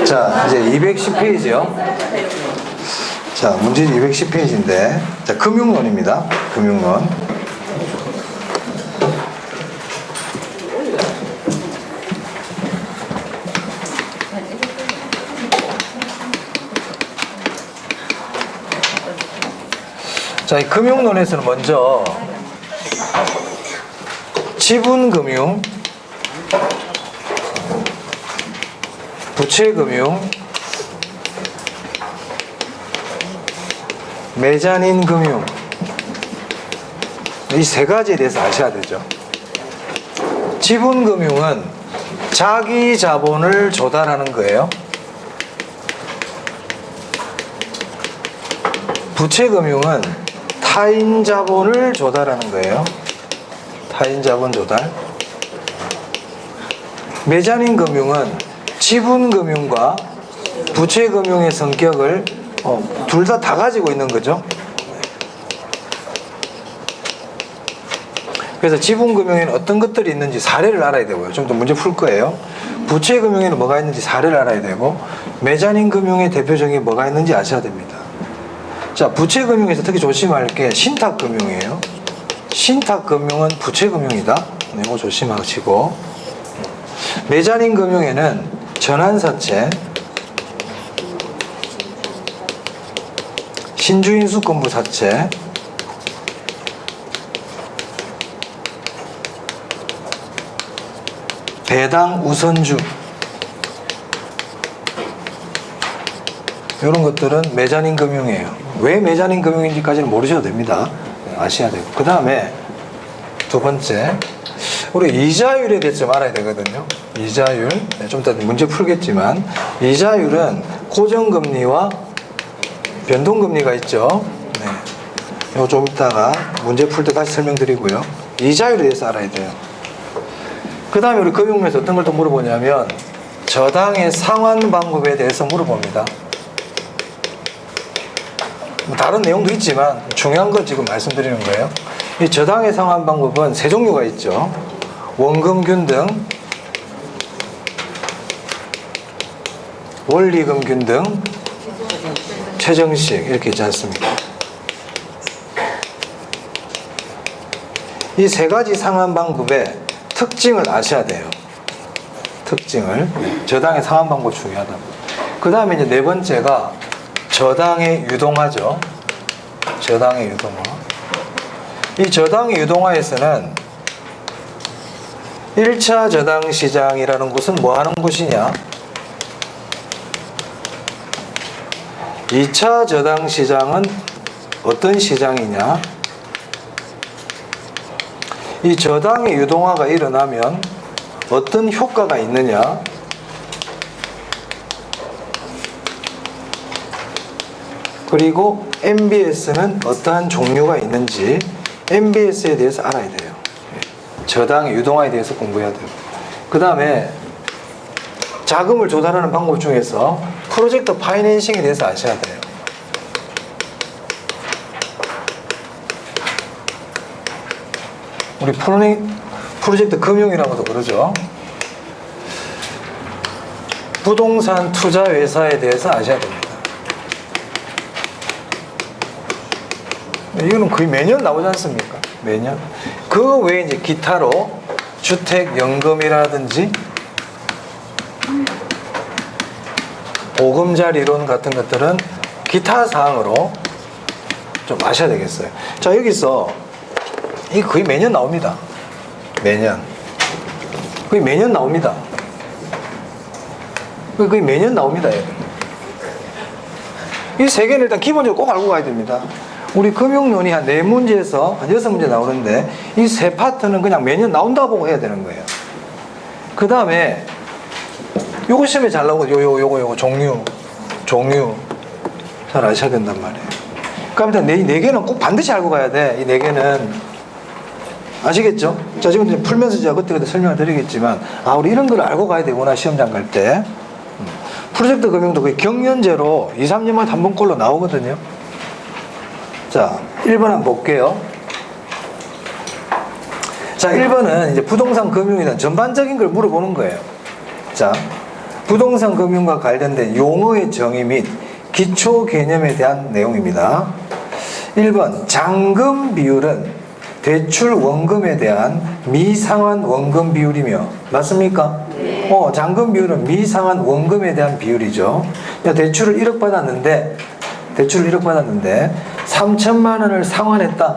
자, 이제 210페이지요. 자, 문제 210페이지인데, 자, 금융론입니다. 금융론. 자, 이 금융론에서는 먼저 지분금융, 부채금융, 메자닌금융, 이 세 가지에 대해서 아셔야 되죠. 지분금융은 자기 자본을 조달하는 거예요. 부채금융은 타인 자본을 조달하는 거예요. 타인 자본 조달. 메자닌 금융은 지분 금융과 부채 금융의 성격을 둘 다 가지고 있는 거죠. 그래서 지분 금융에는 어떤 것들이 있는지 사례를 알아야 되고요. 좀 더 문제 풀 거예요. 부채 금융에는 뭐가 있는지 사례를 알아야 되고, 메자닌 금융의 대표적인 뭐가 있는지 아셔야 됩니다. 자, 부채 금융에서 특히 조심할 게 신탁 금융이에요. 신탁 금융은 부채 금융이다. 네, 이거 조심하시고, 메자닌 금융에는 전환사채, 신주인수권부 사채, 배당 우선주, 이런 것들은 메자닌 금융이에요. 왜 메자닌 금융인지까지는 모르셔도 됩니다. 아셔야 되고. 그 다음에 두 번째, 우리 이자율에 대해서 좀 알아야 되거든요. 이자율, 좀 이따 문제 풀겠지만, 이자율은 고정금리와 변동금리가 있죠. 네. 이거 좀 이따가 문제 풀 때 다시 설명드리고요. 이자율에 대해서 알아야 돼요. 그 다음에 우리 금융에서 어떤 걸 또 물어보냐면, 저당의 상환 방법에 대해서 물어봅니다. 다른 내용도 있지만 중요한 건 지금 말씀드리는 거예요. 이 저당의 상환 방법은 세 종류가 있죠. 원금균등, 원리금균등, 최정식, 이렇게 있지 않습니까? 이 세 가지 상환 방법의 특징을 아셔야 돼요. 특징을. 저당의 상환 방법 중요하다. 그 다음에 이제 네 번째가 저당의 유동화죠. 저당의 유동화. 이 저당의 유동화에서는 1차 저당 시장이라는 곳은 뭐 하는 곳이냐? 2차 저당 시장은 어떤 시장이냐? 이 저당의 유동화가 일어나면 어떤 효과가 있느냐? 그리고 MBS는 어떠한 종류가 있는지, MBS에 대해서 알아야 돼요. 저당의 유동화에 대해서 공부해야 돼요. 그 다음에 자금을 조달하는 방법 중에서 프로젝트 파이낸싱에 대해서 아셔야 돼요. 우리 프로젝트 금융이라고도 그러죠. 부동산 투자 회사에 대해서 아셔야 됩니다. 이거는 거의 매년 나오지 않습니까? 매년. 그 외에 이제 기타로 주택연금이라든지 보금자리 이론 같은 것들은 기타 사항으로 좀 아셔야 되겠어요. 자, 여기서 이게 거의 매년 나옵니다. 매년. 거의 매년 나옵니다. 거의 매년 나옵니다. 이 세 개는 일단 기본적으로 꼭 알고 가야 됩니다. 우리 금융론이 한 4문제에서 한 6문제 나오는데 이 세 파트는 그냥 매년 나온다고 보고 해야 되는 거예요. 그 다음에 요거 시험에 잘 나오고 요거 종류 잘 아셔야 된단 말이에요. 그러니까 일단 네 개는 꼭 반드시 알고 가야 돼. 이 네 개는 아시겠죠? 자, 지금 이제 풀면서 제가 그때 설명을 드리겠지만, 우리 이런 걸 알고 가야 되구나, 시험장 갈 때. 프로젝트 금융도 거의 경연제로 2, 3년마다 한 번꼴로 나오거든요. 자, 1번 한번 볼게요. 자, 1번은 이제 부동산 금융에 대한 전반적인 걸 물어보는 거예요. 자, 부동산 금융과 관련된 용어의 정의 및 기초 개념에 대한 내용입니다. 1번 잔금 비율은 대출 원금에 대한 미상환 원금 비율이며 맞습니까? 네. 잔금 비율은 미상환 원금에 대한 비율이죠. 대출을 1억 받았는데 3천만 원을 상환했다.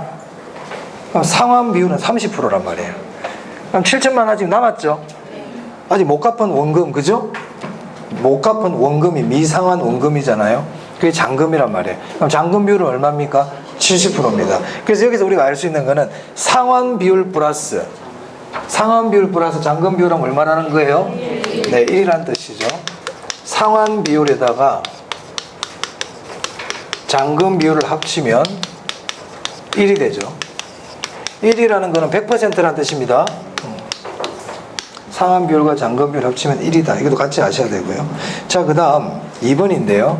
그럼 상환 비율은 30%란 말이에요. 그럼 7천만 원 아직 남았죠? 아직 못 갚은 원금, 그죠? 못 갚은 원금이 미상환 원금이잖아요. 그게 잔금이란 말이에요. 그럼 잔금 비율은 얼마입니까? 70%입니다. 그래서 여기서 우리가 알 수 있는 거는 상환 비율 플러스 잔금 비율은 얼마라는 거예요? 네, 1이라는 뜻이죠. 상환 비율에다가 잔금 비율을 합치면 1이 되죠. 1이라는 거는 100%라는 뜻입니다. 상환 비율과 잔금 비율 합치면 1이다. 이것도 같이 아셔야 되고요. 자, 그 다음 2번인데요.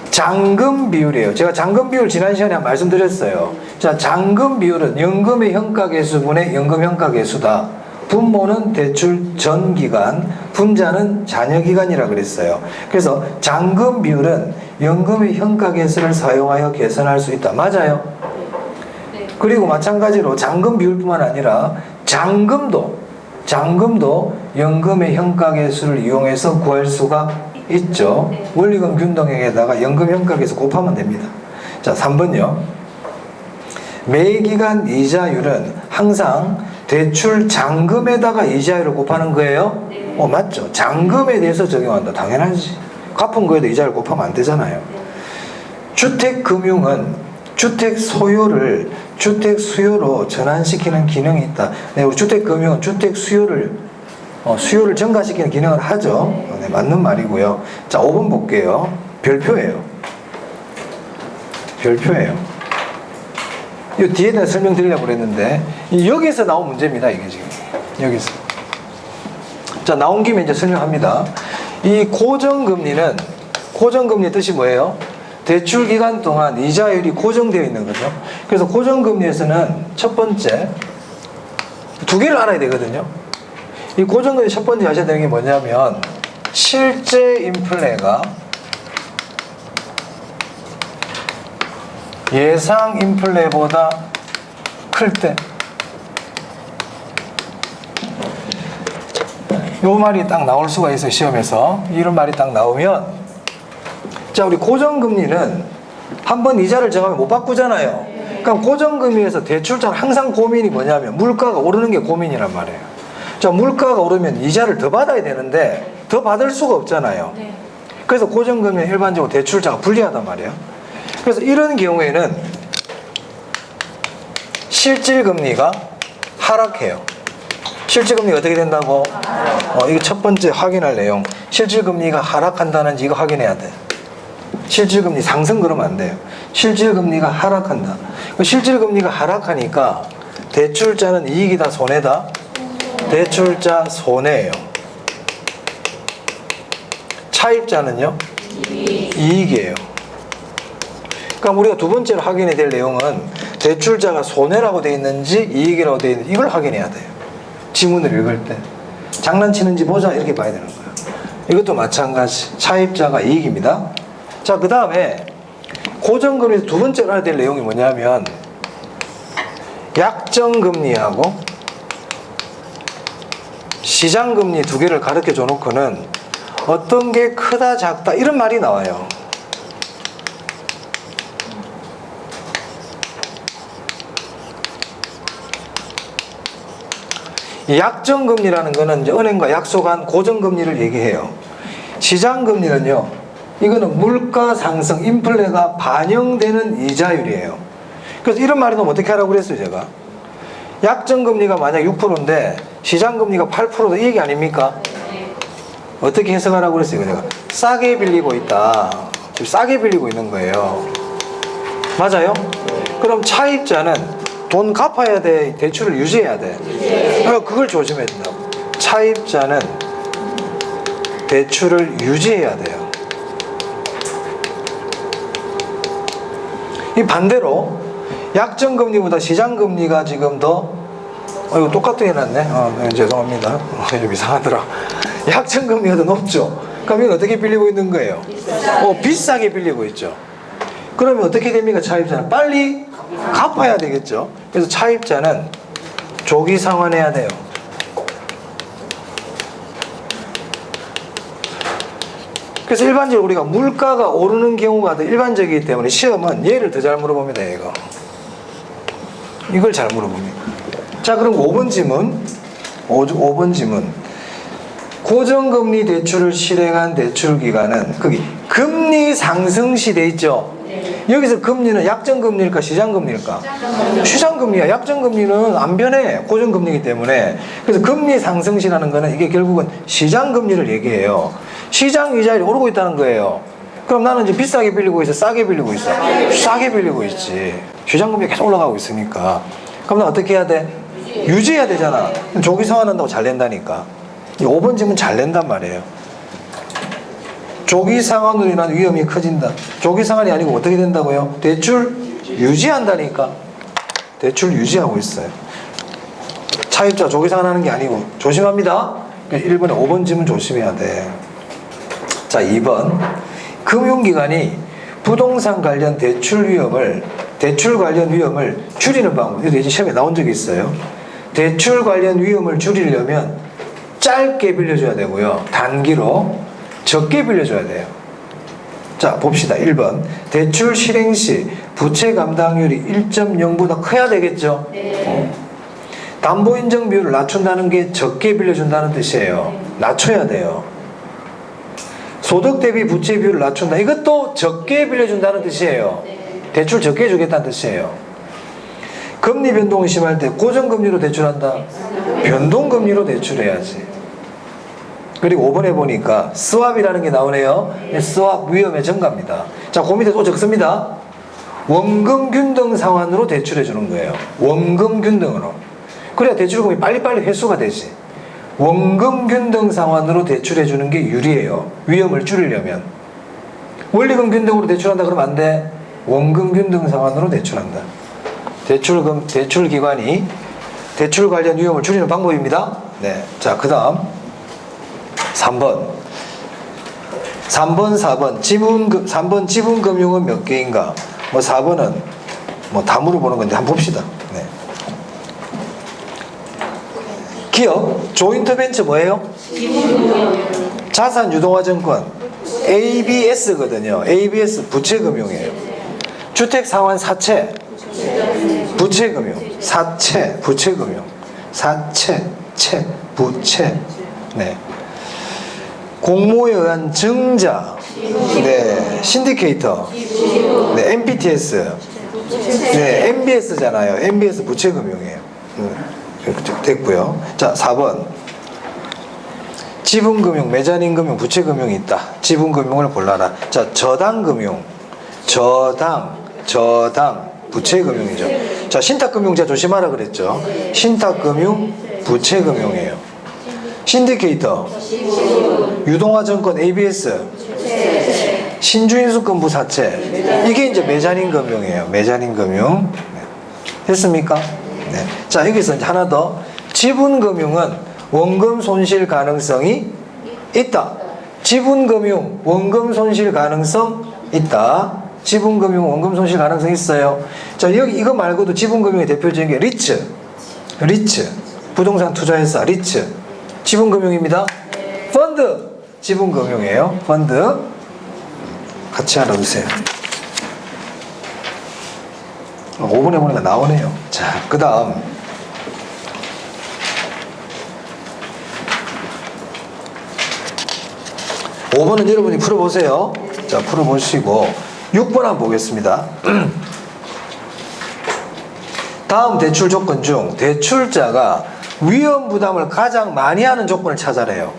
잔금 비율이에요. 제가 잔금 비율 지난 시간에 말씀드렸어요. 자, 잔금 비율은 연금의 현가계수분의 연금 현가계수다. 분모는 대출 전 기간, 분자는 잔여 기간이라 그랬어요. 그래서 잔금 비율은 연금의 현가계수를 사용하여 계산할 수 있다. 맞아요? 그리고 마찬가지로 잔금 비율뿐만 아니라 잔금도 연금의 현가계수를 이용해서 구할 수가 있죠. 원리금 균등액에다가 연금 현가계수 곱하면 됩니다. 자, 3번요. 매기간 이자율은 항상 대출 잔금에다가 이자율을 곱하는 거예요? 맞죠. 잔금에 대해서 적용한다. 당연하지. 갚은 거에도 이자를 곱하면 안 되잖아요. 주택금융은 주택 소요를 주택 수요로 전환시키는 기능이 있다. 네, 우리 주택금융은 주택 수요를 증가시키는 기능을 하죠. 네, 맞는 말이고요. 자, 5번 볼게요. 별표예요. 이 뒤에다 설명드리려고 그랬는데 여기서 나온 문제입니다. 이게 지금 여기서. 자, 나온 김에 이제 설명합니다. 이 고정금리의 뜻이 뭐예요? 대출 기간 동안 이자율이 고정되어 있는 거죠. 그래서 고정금리에서는 첫 번째 두 개를 알아야 되거든요. 이 고정금리 첫 번째 아셔야 되는 게 뭐냐면 실제 인플레가 예상 인플레보다 클 때 요 말이 딱 나올 수가 있어요. 시험에서 이런 말이 딱 나오면 자, 우리 고정금리는 한번 이자를 정하면 못 바꾸잖아요. 그럼 고정금리에서 대출자는 항상 고민이 뭐냐면 물가가 오르는 게 고민이란 말이에요. 자, 물가가 오르면 이자를 더 받아야 되는데 더 받을 수가 없잖아요. 그래서 고정금리는 일반적으로 대출자가 불리하단 말이에요. 그래서 이런 경우에는 실질금리가 하락해요. 실질금리가 어떻게 된다고? 이거 첫 번째 확인할 내용. 실질금리가 하락한다는지 이거 확인해야 돼. 실질금리 상승 그러면 안 돼요. 실질금리가 하락한다. 실질금리가 하락하니까 대출자는 이익이다 손해다? 대출자 손해예요. 차입자는요? 이익이에요. 그러니까 우리가 두 번째로 확인해야 될 내용은 대출자가 손해라고 되어 있는지 이익이라고 되어 있는지 이걸 확인해야 돼요. 지문을 읽을 때 장난치는지 보자 이렇게 봐야 되는 거예요. 이것도 마찬가지. 차입자가 이익입니다. 자, 그 다음에 고정금리에서 두 번째로 알아야 될 내용이 뭐냐면 약정금리하고 시장금리 두 개를 가르쳐 줘 놓고는 어떤 게 크다 작다 이런 말이 나와요. 이 약정금리라는 거는 이제 은행과 약속한 고정금리를 얘기해요. 시장금리는요, 이거는 물가 상승, 인플레가 반영되는 이자율이에요. 그래서 이런 말이 나오면 어떻게 하라고 그랬어요, 제가? 약정금리가 만약 6%인데 시장금리가 8%도 이 얘기 아닙니까? 어떻게 해석하라고 그랬어요, 제가? 싸게 빌리고 있다. 지금 싸게 빌리고 있는 거예요. 맞아요? 그럼 차입자는 돈 갚아야 돼? 대출을 유지해야 돼? 그러니까 그걸 조심해야 된다고. 차입자는 대출을 유지해야 돼요. 이 반대로 약정금리보다 시장금리가 지금 더 이거 똑같게 해놨네. 죄송합니다. 좀 이상하더라. 약정금리가 더 높죠. 그럼 이건 어떻게 빌리고 있는 거예요? 비싸게 빌리고 있죠. 그러면 어떻게 됩니까? 차입자는 빨리 갚아야 되겠죠. 그래서 차입자는 조기 상환해야 돼요. 그래서 일반적으로 우리가 물가가 오르는 경우가 더 일반적이기 때문에 시험은 얘를 더 잘 물어봅니다. 이걸 잘 물어봅니다. 자, 그럼 5번 지문. 고정금리 대출을 실행한 대출 기간은 거기 금리 상승 시 돼 있죠. 여기서 금리는 약정금리일까 시장금리일까? 시장금리야. 약정금리는 안 변해. 고정금리이기 때문에. 그래서 금리 상승 시라는 거는 이게 결국은 시장금리를 얘기해요. 시장 이자율이 오르고 있다는 거예요. 그럼 나는 이제 비싸게 빌리고 있어? 싸게 빌리고 있어? 싸게 빌리고 있지. 시장금리가 계속 올라가고 있으니까. 그럼 나 어떻게 해야 돼? 유지해야 되잖아. 조기 상환한다고 잘 낸다니까. 이 5번 질문 잘 낸단 말이에요. 조기 상환으로 인한 위험이 커진다. 조기 상환이 아니고 어떻게 된다고요? 대출 유지한다니까. 대출 유지하고 있어요. 차입자 조기 상환하는 게 아니고 조심합니다. 1번에 5번 질문 조심해야 돼. 자, 2번. 금융기관이 부동산 관련 대출 관련 위험을 줄이는 방법. 이거 이제 시험에 나온 적이 있어요. 대출 관련 위험을 줄이려면 짧게 빌려줘야 되고요. 단기로 적게 빌려줘야 돼요. 자, 봅시다. 1번. 대출 실행 시 부채 감당률이 1.0보다 커야 되겠죠? 담보 인정 비율을 낮춘다는 게 적게 빌려준다는 뜻이에요. 낮춰야 돼요. 소득 대비 부채 비율을 낮춘다. 이것도 적게 빌려준다는 뜻이에요. 대출 적게 주겠다는 뜻이에요. 금리 변동이 심할 때 고정금리로 대출한다. 변동금리로 대출해야지. 그리고 5번에 보니까 스왑이라는 게 나오네요. 스왑 위험의 증가입니다. 자, 그 밑에 또 적습니다. 원금 균등 상환으로 대출해 주는 거예요. 원금 균등으로. 그래야 대출금이 빨리빨리 회수가 되지. 원금 균등 상환으로 대출해 주는 게 유리해요. 위험을 줄이려면. 원리금 균등으로 대출한다 그러면 안 돼. 원금 균등 상환으로 대출한다. 대출 기관이 대출 관련 위험을 줄이는 방법입니다. 네. 자, 그 다음 3번, 4번 지분금융은 몇 개인가? 4번은 다 물어보는 건데 한번 봅시다. 네. 기업 조인트벤처 뭐예요? 자산유동화증권 ABS거든요. ABS 부채금융이에요. 주택상환 사채 부채금융, 사채 부채금융, 사채 채 부채. 네. 공모에 의한 증자, 네, 신디케이터, 네, MPTS, 네, MBS잖아요. MBS 부채금융이에요. 됐고요. 자, 4번. 지분금융, 메자닌금융, 부채금융이 있다. 지분금융을 골라라. 자, 저당금융, 저당, 부채금융이죠. 자, 신탁금융자 조심하라 그랬죠. 신탁금융, 부채금융이에요. 신디케이터, 유동화증권 ABS, 신주인수권 부사채. 이게 이제 메자닌금융이에요. 메자닌금융. 네. 됐습니까? 네. 자, 여기서 이제 하나 더. 지분금융은 원금 손실 가능성이 있다. 지분금융 원금 손실 가능성 있다. 지분금융 원금 손실 가능성 있어요. 자, 여기 이거 말고도 지분금융의 대표적인 게 리츠, 부동산 투자회사 리츠. 지분금융입니다. 펀드 지분금융이에요. 펀드 같이 알아두세요. 5번에 보니까 나오네요. 자, 그 다음 5번은 여러분이 풀어보세요. 자, 풀어보시고 6번 한번 보겠습니다. 다음 대출 조건 중 대출자가 위험 부담을 가장 많이 하는 조건을 찾아내요.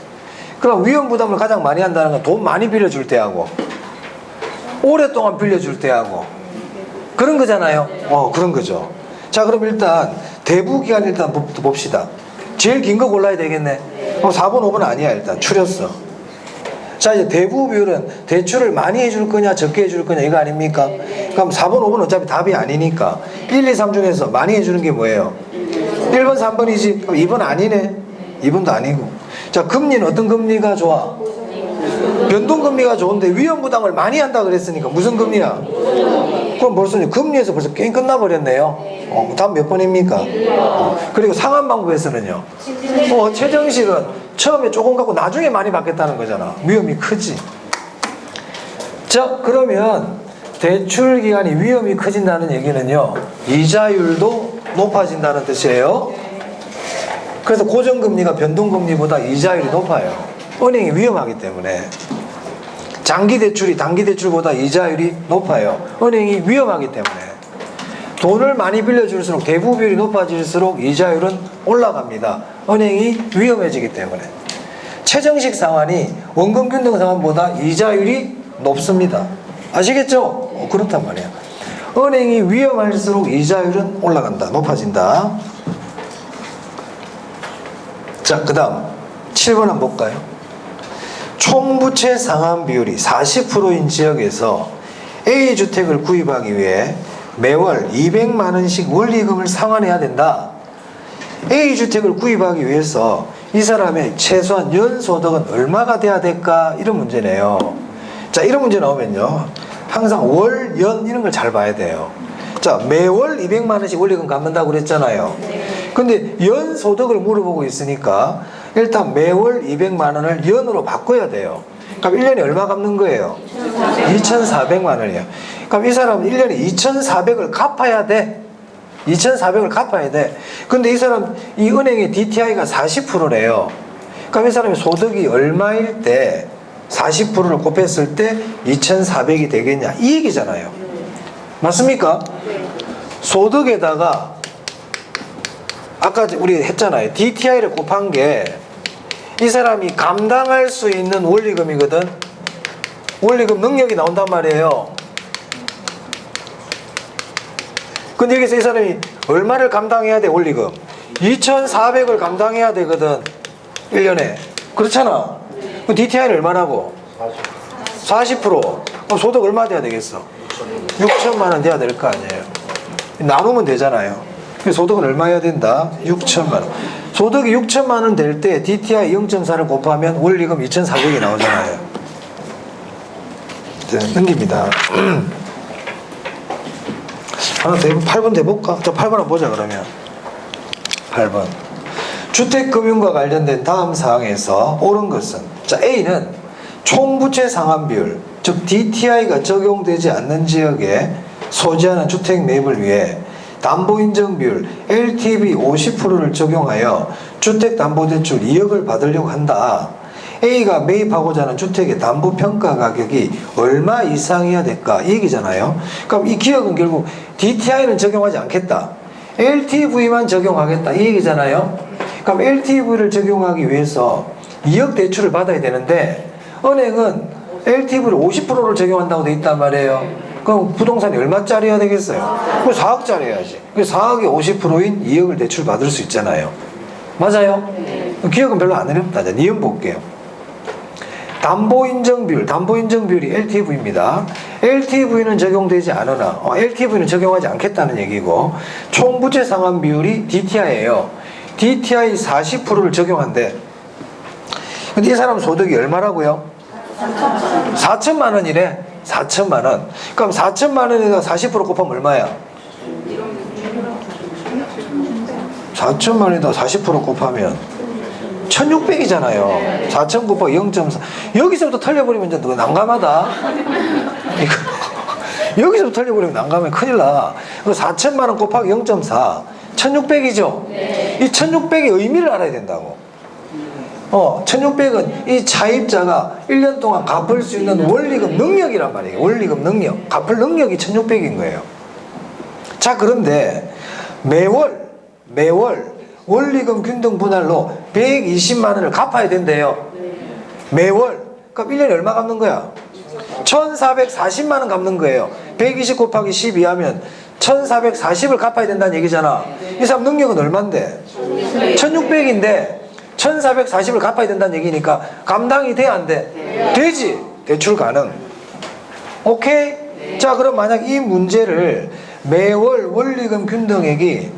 그럼 위험 부담을 가장 많이 한다는 건 돈 많이 빌려줄 때 하고 오랫동안 빌려줄 때 하고 그런 거잖아요. 그런 거죠. 자, 그럼 일단 대부 기간 일단 봅시다. 제일 긴 거 골라야 되겠네. 4번 5번 아니야. 일단 추렸어. 자, 이제 대부 비율은 대출을 많이 해줄 거냐 적게 해줄 거냐 이거 아닙니까? 그럼 4번 5번 어차피 답이 아니니까 1, 2, 3 중에서 많이 해주는 게 뭐예요? 1번 3번이지. 그럼 2번 아니네. 2번도 아니고. 자, 금리는 어떤 금리가 좋아? 변동금리가 좋은데 위험부담을 많이 한다 그랬으니까 무슨 금리야? 그럼 벌써 금리에서 벌써 게임 끝나버렸네요. 다음 몇 번입니까? 그리고 상환 방법에서는요. 최정식은 처음에 조금 갖고 나중에 많이 받겠다는 거잖아. 위험이 크지. 자, 그러면 대출 기간이 위험이 커진다는 얘기는요, 이자율도 높아진다는 뜻이에요. 그래서 고정금리가 변동금리보다 이자율이 높아요. 은행이 위험하기 때문에. 장기 대출이 단기 대출보다 이자율이 높아요. 은행이 위험하기 때문에. 돈을 많이 빌려줄수록 대부 비율이 높아질수록 이자율은 올라갑니다. 은행이 위험해지기 때문에. 최정식 상환이 원금 균등 상환보다 이자율이 높습니다. 아시겠죠? 그렇단 말이야. 은행이 위험할수록 이자율은 올라간다. 높아진다. 자, 그 다음 7번 한번 볼까요? 총부채 상환 비율이 40%인 지역에서 A주택을 구입하기 위해 매월 200만 원씩 원리금을 상환해야 된다. A주택을 구입하기 위해서 이 사람의 최소한 연소득은 얼마가 돼야 될까? 이런 문제네요. 자, 이런 문제 나오면요, 항상 월, 연 이런 걸 잘 봐야 돼요. 자, 매월 200만 원씩 원리금 갚는다고 그랬잖아요. 근데 연소득을 물어보고 있으니까 일단 매월 200만 원을 연으로 바꿔야 돼요. 그럼 1년에 얼마 갚는 거예요? 2,400만 원이에요. 그럼 이 사람은 1년에 2,400을 갚아야 돼. 2,400을 갚아야 돼. 근데 이 사람, 이 은행의 DTI가 40%래요. 그럼 이 사람의 소득이 얼마일 때 40%를 곱했을 때 2,400이 되겠냐? 이 얘기잖아요. 맞습니까? 소득에다가 아까 우리 했잖아요. DTI를 곱한 게 이 사람이 감당할 수 있는 원리금이거든. 원리금 능력이 나온단 말이에요. 근데 여기서 이 사람이 얼마를 감당해야 돼? 원리금 2,400을 감당해야 되거든. 1년에. 그렇잖아. DTI는 얼마라고? 40%. 그럼 소득 얼마 돼야 되겠어? 6천만 원 돼야 될 거 아니에요. 나누면 되잖아요. 소득은 얼마 해야 된다? 6천만 원. 소득이 6천만 원 될 때 DTI 0.4를 곱하면 원리금 2,400이 나오잖아요. 네, 넘깁니다. 하나 더 8번 돼볼까? 자, 8번 한번 보자 그러면. 8번. 주택금융과 관련된 다음 사항에서 옳은 것은, 자, A는 총부채 상환 비율, 즉 DTI가 적용되지 않는 지역에 소지하는 주택 매입을 위해 담보인정 비율 LTV 50%를 적용하여 주택담보대출 2억을 받으려고 한다. A가 매입하고자 하는 주택의 담보평가 가격이 얼마 이상이어야 될까? 이 얘기잖아요. 그럼 이 기업은 결국 DTI는 적용하지 않겠다. LTV만 적용하겠다. 이 얘기잖아요. 그럼 LTV를 적용하기 위해서 2억 대출을 받아야 되는데 은행은 LTV를 50%를 적용한다고 돼 있단 말이에요. 그럼 부동산이 얼마짜리여야 되겠어요? 그럼 4억짜리 해야지. 4억에 50%인 2억을 대출 받을 수 있잖아요. 맞아요? 기억은 별로 안 어렵다. 니은 볼게요. 담보인정 비율이 LTV입니다. LTV는 적용되지 않으나, LTV는 적용하지 않겠다는 얘기고, 총부채 상환 비율이 DTI예요. DTI 40%를 적용한대. 근데 이 사람 소득이 얼마라고요? 4천만 원이래. 4천만 원. 그럼 4천만 원에다 40% 곱하면 얼마야? 4천만 원에다 40% 곱하면 1600이잖아요. 4천 곱하기 0.4. 여기서부터 털려버리면 이제 너 난감하다. 여기서부터 털려버리면 난감해. 큰일 나. 4천만 원 곱하기 0.4. 1600이죠? 네. 이 1600의 의미를 알아야 된다고. 1600은 이 차입자가 1년 동안 갚을 수 있는 원리금 능력이란 말이에요. 원리금 능력. 갚을 능력이 1600인 거예요. 자, 그런데 매월 원리금 균등 분할로 120만 원을 갚아야 된대요. 매월. 그럼 1년에 얼마 갚는 거야? 1440만 원 갚는 거예요. 120 곱하기 12 하면 1440을 갚아야 된다는 얘기잖아. 이 사람 능력은 얼만데? 1600인데 1440을 갚아야 된다는 얘기니까 감당이 돼, 안 돼? 되지. 대출 가능. 오케이? 자, 그럼 만약 이 문제를 매월 원리금 균등액이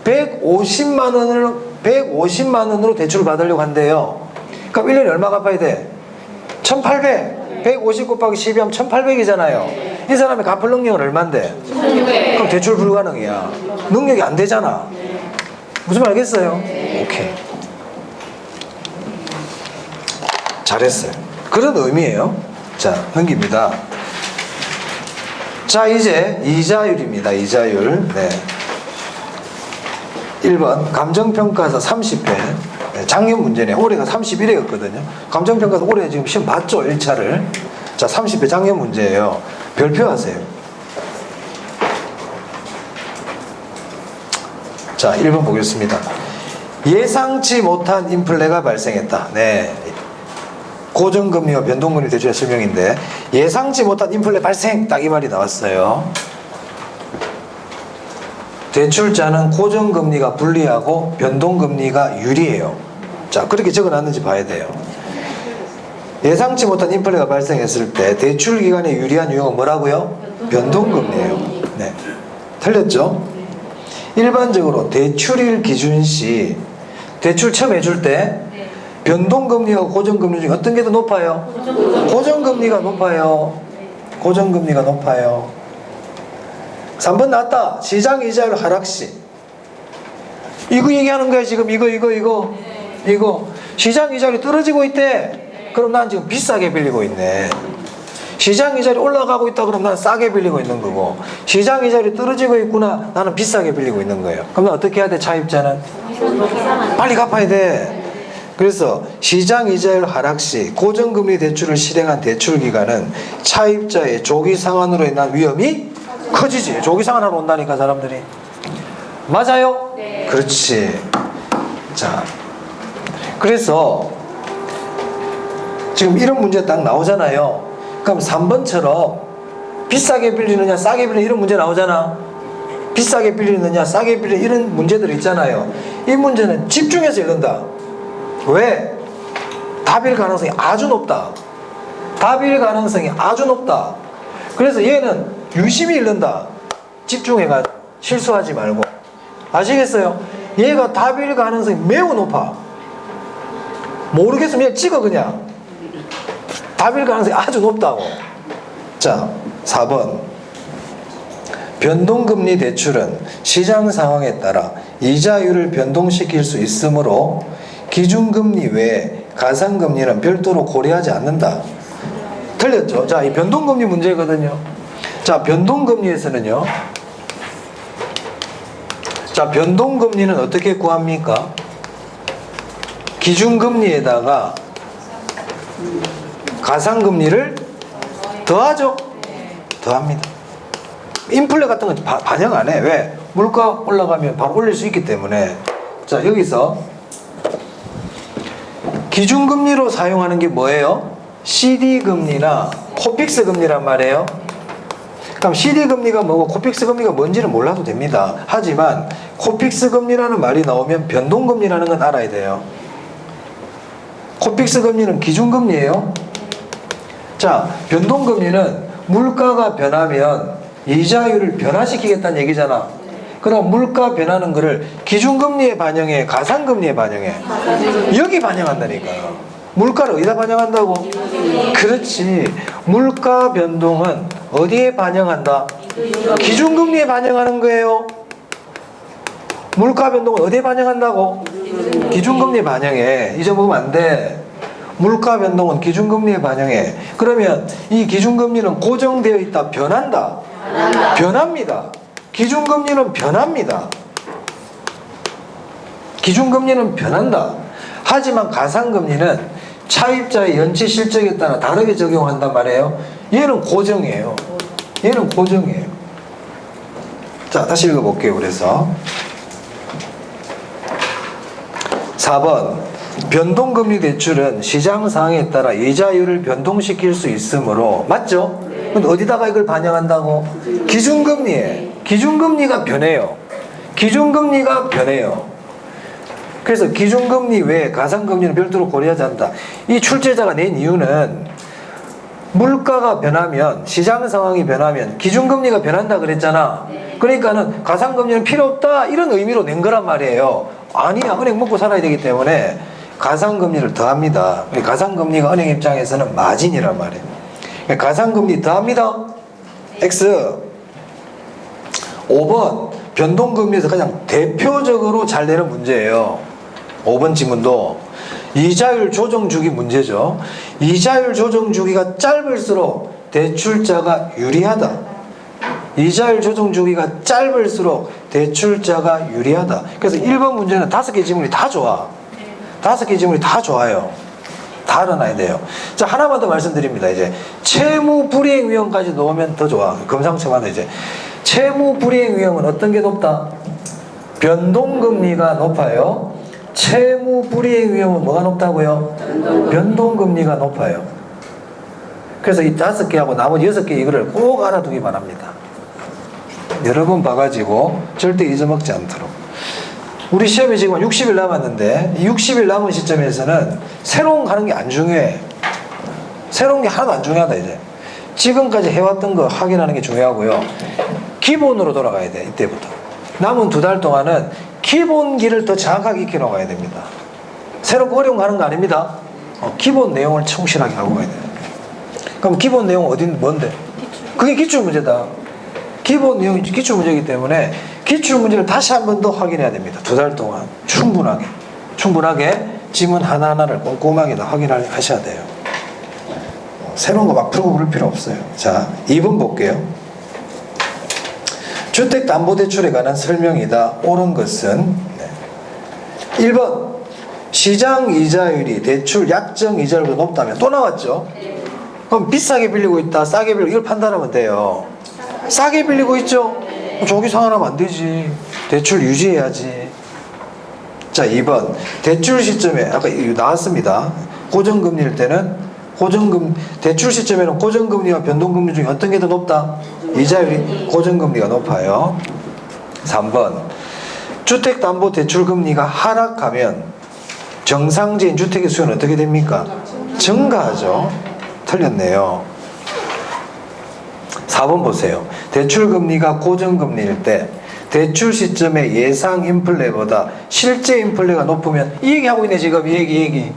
150만 원으로 대출을 받으려고 한대요. 그럼 1년에 얼마 갚아야 돼? 1800. 150 곱하기 12 하면 1800이잖아요. 이 사람의 갚을 능력은 얼만데? 그럼 대출 불가능이야. 능력이 안 되잖아. 무슨 말 알겠어요? 오케이. 잘했어요. 그런 의미예요. 자, 넘깁니다. 자, 이제 이자율입니다. 이자율. 네. 1번 감정평가서 30회. 네, 작년 문제네. 올해가 31회였거든요. 감정평가서 올해 지금 시험 봤죠? 1차를. 자, 30회 작년 문제예요. 별표하세요. 자, 1번 보겠습니다. 예상치 못한 인플레가 발생했다. 네. 고정금리와 변동금리 대출의 설명인데, 예상치 못한 인플레 발생! 딱 이 말이 나왔어요. 대출자는 고정금리가 불리하고 변동금리가 유리해요. 자, 그렇게 적어놨는지 봐야 돼요. 예상치 못한 인플레가 발생했을 때 대출기관에 유리한 유형은 뭐라고요? 변동금리예요. 네. 틀렸죠? 일반적으로 대출일 기준시 대출 처음 해줄 때 변동금리와 고정금리 중에 어떤 게 더 높아요? 고정금리가 높아요. 고정금리가 높아요. 3번 나왔다. 시장 이자율 하락시. 이거 얘기하는 거야 지금. 이거 시장 이자율이 떨어지고 있대. 그럼 난 지금 비싸게 빌리고 있네. 시장 이자율이 올라가고 있다 그럼 난 싸게 빌리고 있는 거고, 시장 이자율이 떨어지고 있구나, 나는 비싸게 빌리고 있는 거예요. 그럼 난 어떻게 해야 돼? 차입자는 빨리 갚아야 돼. 그래서 시장 이자율 하락 시 고정금리 대출을 실행한 대출기관은 차입자의 조기 상환으로 인한 위험이 커지지. 조기 상환하러 온다니까 사람들이. 맞아요? 네. 그렇지. 자, 그래서 지금 이런 문제 딱 나오잖아요. 그럼 3번처럼 비싸게 빌리느냐 싸게 빌리느냐 이런 문제 나오잖아. 비싸게 빌리느냐 싸게 빌리느냐 이런 문제들 있잖아요. 이 문제는 집중해서 읽는다. 왜? 답일 가능성이 아주 높다. 답일 가능성이 아주 높다. 그래서 얘는 유심히 읽는다. 집중해가 실수하지 말고. 아시겠어요? 얘가 답일 가능성이 매우 높아. 모르겠으면 그냥 찍어 그냥. 답일 가능성이 아주 높다고. 자, 4번. 변동금리 대출은 시장 상황에 따라 이자율을 변동시킬 수 있으므로 기준금리 외에 가상금리는 별도로 고려하지 않는다. 틀렸죠? 자, 이 변동금리 문제거든요. 자, 변동금리에서는요. 자, 변동금리는 어떻게 구합니까? 기준금리에다가 가상금리를 더하죠? 더합니다. 인플레 같은 건 반영 안 해. 왜? 물가 올라가면 바로 올릴 수 있기 때문에. 자, 여기서 기준금리로 사용하는 게 뭐예요? CD금리나 코픽스금리란 말이에요. 그럼 CD금리가 뭐고 코픽스금리가 뭔지는 몰라도 됩니다. 하지만 코픽스금리라는 말이 나오면 변동금리라는 건 알아야 돼요. 코픽스금리는 기준금리예요. 자, 변동금리는 물가가 변하면 이자율을 변화시키겠다는 얘기잖아. 그럼 물가 변하는 거를 기준금리에 반영해, 가상금리에 반영해? 여기 반영한다니까요. 물가를 어디다 반영한다고? 그렇지. 물가 변동은 어디에 반영한다? 기준금리에 반영하는 거예요. 물가 변동은 어디에 반영한다고? 기준금리에 반영해. 잊어먹으면 안 돼. 물가 변동은 기준금리에 반영해. 그러면 이 기준금리는 고정되어 있다, 변한다? 변합니다. 기준금리는 변합니다. 기준금리는 변한다. 하지만 가상금리는 차입자의 연체 실적에 따라 다르게 적용한단 말이에요. 얘는 고정이에요. 얘는 고정이에요. 자, 다시 읽어볼게요. 그래서 4번 변동금리 대출은 시장 상황에 따라 이자율을 변동시킬 수 있으므로, 맞죠? 근데 어디다가 이걸 반영한다고? 기준금리에. 기준금리가 변해요. 기준금리가 변해요. 그래서 기준금리 외에 가상금리는 별도로 고려하지 않는다. 이 출제자가 낸 이유는 물가가 변하면, 시장 상황이 변하면 기준금리가 변한다 그랬잖아. 그러니까는 가상금리는 필요 없다 이런 의미로 낸 거란 말이에요. 아니야, 은행 먹고 살아야 되기 때문에 가상금리를 더합니다. 가상금리가 은행 입장에서는 마진이란 말이에요. 가상금리 더합니다. X. 5번 변동금리에서 가장 대표적으로 잘 되는 문제예요. 5번 지문도 이자율 조정주기 문제죠. 이자율 조정주기가 짧을수록 대출자가 유리하다. 이자율 조정주기가 짧을수록 대출자가 유리하다. 그래서 1번 문제는 5개 지문이 다 좋아. 5개 지문이 다 좋아요. 다 알아놔야 돼요. 자, 하나만 더 말씀드립니다. 이제 채무 불이행 위험까지 넣으면 더 좋아. 금상첨화는 이제 채무 불이행 위험은 어떤 게 높다? 변동금리가 높아요. 채무 불이행 위험은 뭐가 높다고요? 변동금리가 높아요. 그래서 이 5개하고 나머지 6개 이거를 꼭 알아두기만 합니다. 여러 번 봐가지고 절대 잊어먹지 않도록. 우리 시험이 지금 60일 남았는데 이 60일 남은 시점에서는 새로운 거 하는 게 안 중요해. 새로운 게 하나도 안 중요하다. 이제 지금까지 해왔던 거 확인하는 게 중요하고요. 기본으로 돌아가야 돼. 이때부터 남은 2달 동안은 기본기를 더 정확하게 익혀 나가야 됩니다. 새롭고 어려운 거 하는 거 아닙니다. 기본 내용을 충실하게 하고 가야 돼요. 그럼 기본 내용 뭔데? 그게 기출문제다. 기본 내용이 기출문제이기 때문에 기출문제를 다시 한 번 더 확인해야 됩니다. 2달 동안 충분하게 지문 하나하나를 꼼꼼하게 다 확인하셔야 돼요. 새로운 거 막 풀고 그럴 필요 없어요. 자, 2번 볼게요. 주택담보대출에 관한 설명이다. 옳은 것은 1번 시장 이자율이 대출 약정 이자율보다 높다면 또 나왔죠. 그럼 비싸게 빌리고 있다, 싸게 빌리고 이걸 판단하면 돼요. 싸게 빌리고 있죠? 저기 상환하면 안 되지. 대출 유지해야지. 자, 2번 대출 시점에 아까 나왔습니다. 고정금리일 때는 대출 시점에는 고정금리와 변동금리 중에 어떤 게 더 높다? 이자율이 고정금리가 높아요. 3번 주택담보대출금리가 하락하면 정상적인 주택의 수요는 어떻게 됩니까? 증가하죠. 틀렸네요. 4번 보세요. 대출금리가 고정금리일 때 대출 시점의 예상 인플레보다 실제 인플레가 높으면 이 얘기하고 있네 지금. 이 얘기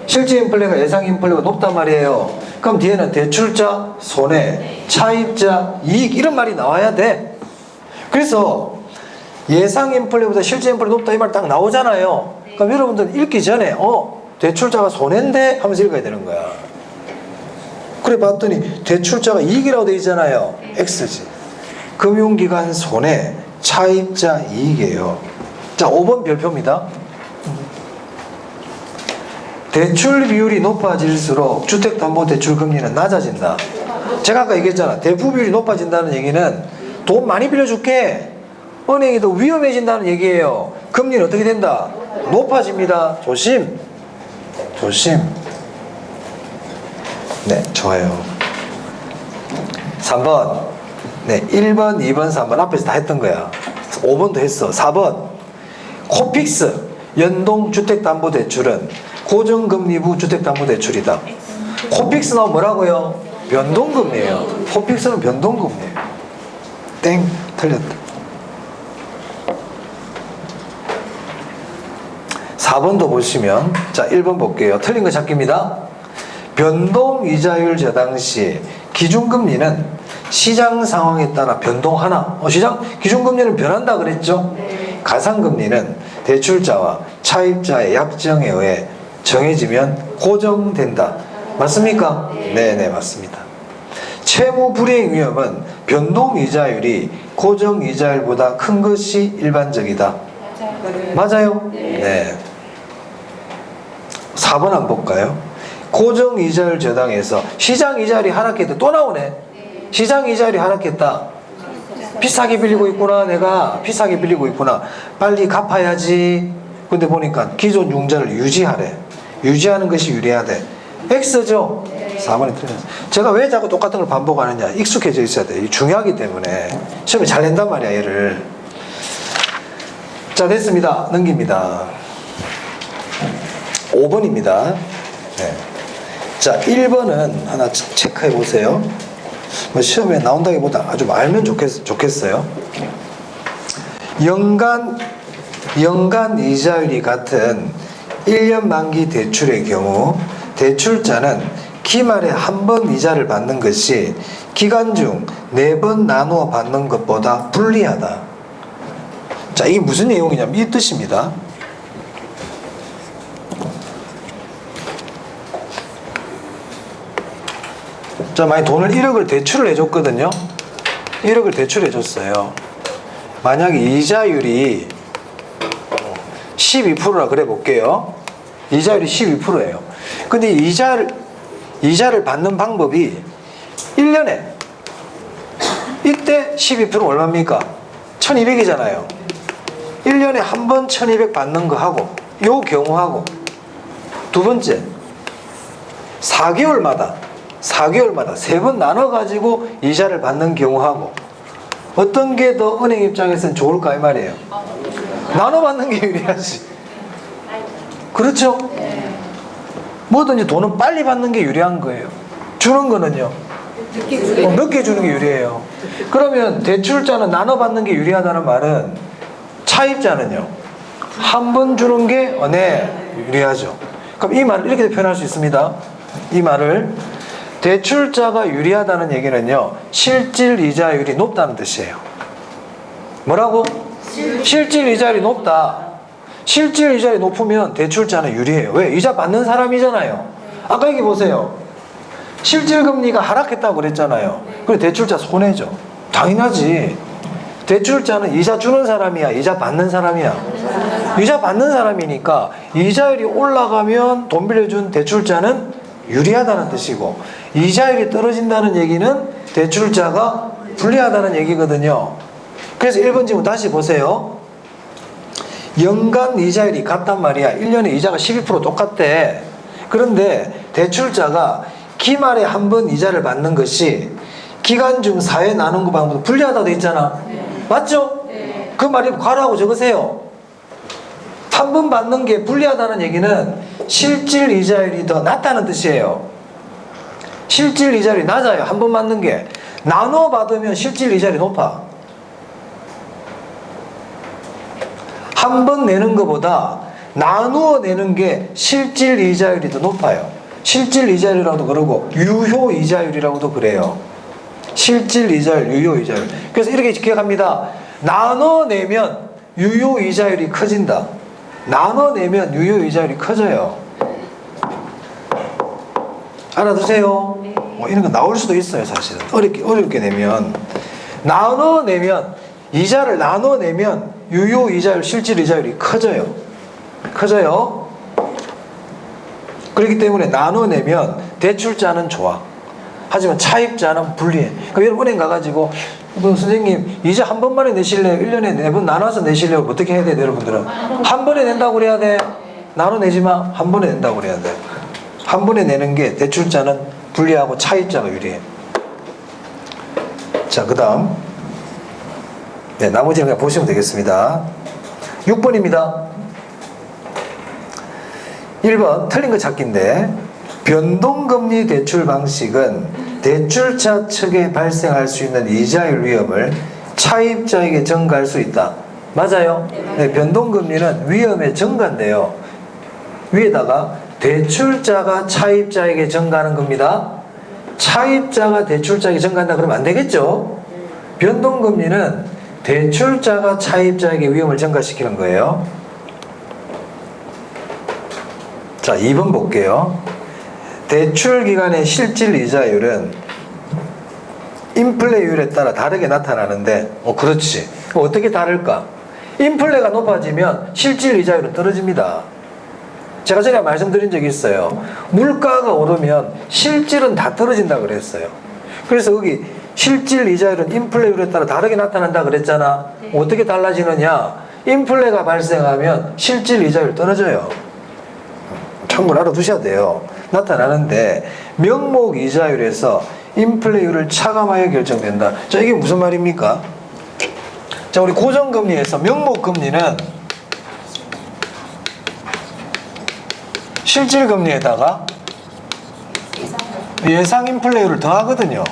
실제 인플레가 예상 인플레가 높단 말이에요. 그럼 뒤에는 대출자 손해, 차입자 이익 이런 말이 나와야 돼. 그래서 예상 인플레보다 실제 인플레 높다 이 말 딱 나오잖아요. 그럼 여러분들 읽기 전에 대출자가 손해인데 하면서 읽어야 되는 거야. 그래 봤더니 대출자가 이익이라고 돼 있잖아요. X지. 금융기관 손해, 차입자 이익이에요. 자, 5번 별표입니다. 대출 비율이 높아질수록 주택담보대출금리는 낮아진다. 제가 아까 얘기했잖아. 대부 비율이 높아진다는 얘기는 돈 많이 빌려줄게. 은행이 더 위험해진다는 얘기예요. 금리는 어떻게 된다? 높아집니다. 조심. 네, 좋아요. 3번. 네, 1번, 2번, 3번 앞에서 다 했던 거야. 5번도 했어. 4번. 코픽스 연동주택담보대출은 고정금리부 주택담보대출이다. 코픽스 나오면 뭐라고요? 변동금리예요. 코픽스는 변동금리예요. 땡, 틀렸다. 4번도 보시면, 자, 1번 볼게요. 틀린 거 찾기입니다. 변동이자율 저당 시 기준금리는 시장 상황에 따라 변동하나? 기준금리는 변한다 그랬죠? 가상금리는 대출자와 차입자의 약정에 의해 정해지면 고정된다. 맞습니까? 네네, 맞습니다. 채무 불이행 위험은 변동이자율이 고정이자율보다 큰 것이 일반적이다. 맞아요? 네. 4번 한번 볼까요? 고정이자율 저당에서 시장이자율이 하락했다. 또 나오네. 시장이자율이 하락했다. 비싸게 빌리고 있구나. 내가 비싸게 빌리고 있구나. 빨리 갚아야지. 근데 보니까 기존 융자를 유지하래. 유지하는 것이 유리하대. X죠? 4번이 틀렸어. 제가 왜 자꾸 똑같은 걸 반복하느냐. 익숙해져 있어야 돼. 중요하기 때문에 시험에 잘 낸단 말이야, 얘를. 자, 됐습니다. 넘깁니다. 5번입니다. 네. 자, 1번은 하나 체크해 보세요. 뭐 시험에 나온다기보다 아주 알면 좋겠어요. 연간 이자율이 같은 1년 만기 대출의 경우 대출자는 기말에 한 번 이자를 받는 것이 기간 중 4번 나누어 받는 것보다 불리하다. 자, 이게 무슨 내용이냐면 이 뜻입니다. 자, 만약 돈을 1억을 대출을 해줬거든요. 1억을 대출해줬어요. 만약에 이자율이 12%라 그래 볼게요. 이자율이 12%예요. 근데 이자를 받는 방법이 1년에 이때 12% 얼마입니까? 1200이잖아요. 1년에 한 번 1200 받는 거 하고 요 경우하고 두 번째 4개월마다 3번 나눠가지고 이자를 받는 경우하고 어떤 게 더 은행 입장에서는 좋을까 이 말이에요. 나눠 받는 게 유리하지. 그렇죠? 뭐든지 돈은 빨리 받는 게 유리한 거예요. 주는 거는요 늦게 주는 게 유리해요. 그러면 대출자는 나눠 받는 게 유리하다는 말은 차입자는요 한 번 주는 게 유리하죠. 그럼 이 말을 이렇게 표현할 수 있습니다. 이 말을 대출자가 유리하다는 얘기는요 실질 이자율이 높다는 뜻이에요. 뭐라고? 실질 이자율이 높다. 실질 이자율이 높으면 대출자는 유리해요. 왜? 이자 받는 사람이잖아요. 아까 여기 보세요. 실질 금리가 하락했다고 그랬잖아요. 그래 대출자 손해죠. 당연하지. 대출자는 이자 주는 사람이야, 이자 받는 사람이야? 이자 받는 사람이니까 이자율이 올라가면 돈 빌려준 대출자는 유리하다는 뜻이고, 이자율이 떨어진다는 얘기는 대출자가 불리하다는 얘기거든요. 그래서 1번 질문 다시 보세요. 연간 이자율이 같단 말이야. 1년에 이자가 12% 똑같대. 그런데 대출자가 기말에 한 번 이자를 받는 것이 기간 중 4회 나눈 거 방법도 불리하다고 돼 있잖아. 맞죠? 그 말이 괄호하고 적으세요. 한 번 받는 게 불리하다는 얘기는 실질 이자율이 더 낮다는 뜻이에요. 실질 이자율이 낮아요. 한 번 받는 게. 나눠 받으면 실질 이자율이 높아. 한 번 내는 것보다 나누어 내는 게 실질 이자율이 더 높아요. 실질 이자율이라고도 그러고 유효 이자율이라고도 그래요. 실질 이자율, 유효 이자율. 그래서 이렇게 기억합니다. 나눠 내면 유효 이자율이 커진다. 나눠 내면 유효 이자율이 커져요. 알아두세요. 이런 거 나올 수도 있어요, 사실은. 어렵게 내면. 나눠 내면, 이자를 나눠 내면 유효 이자율, 실질 이자율이 커져요. 커져요. 그렇기 때문에 나눠 내면 대출자는 좋아. 하지만 차입자는 불리해. 그럼 여러분 은행 가가지고 선생님 이자 한 번만에 내실래요? 1년에 4번 나눠서 내실래요? 어떻게 해야 돼, 여러분들은? 한 번에 낸다고 그래야 돼. 나눠 내지 마. 한 번에 낸다고 그래야 돼. 한 번에 내는 게 대출자는 불리하고 차입자가 유리해. 자, 그 다음 나머지는 그냥 보시면 되겠습니다. 6번입니다. 1번 틀린 거 찾기인데, 변동금리 대출 방식은 대출자 측에 발생할 수 있는 이자율 위험을 차입자에게 전가할 수 있다. 맞아요? 네, 변동금리는 위험의 전가인데요. 위에다가 대출자가 차입자에게 전가하는 겁니다. 차입자가 대출자에게 전가한다 그러면 안 되겠죠? 변동금리는 대출자가 차입자에게 위험을 전가시키는 거예요. 자, 2번 볼게요. 대출 기간의 실질 이자율은 인플레율에 따라 다르게 나타나는데, 그렇지. 어떻게 다를까? 인플레가 높아지면 실질 이자율은 떨어집니다. 제가 전에 말씀드린 적이 있어요. 물가가 오르면 실질은 다 떨어진다 그랬어요. 그래서 여기 실질 이자율은 인플레율에 따라 다르게 나타난다 그랬잖아. 어떻게 달라지느냐? 인플레가 발생하면 실질 이자율 떨어져요. 참고로 알아두셔야 돼요. 나타나는데 명목 이자율에서 인플레율을 차감하여 결정된다. 자, 이게 무슨 말입니까? 자, 우리 고정금리에서 명목금리는 실질금리에다가 예상 인플레율을 더하거든요.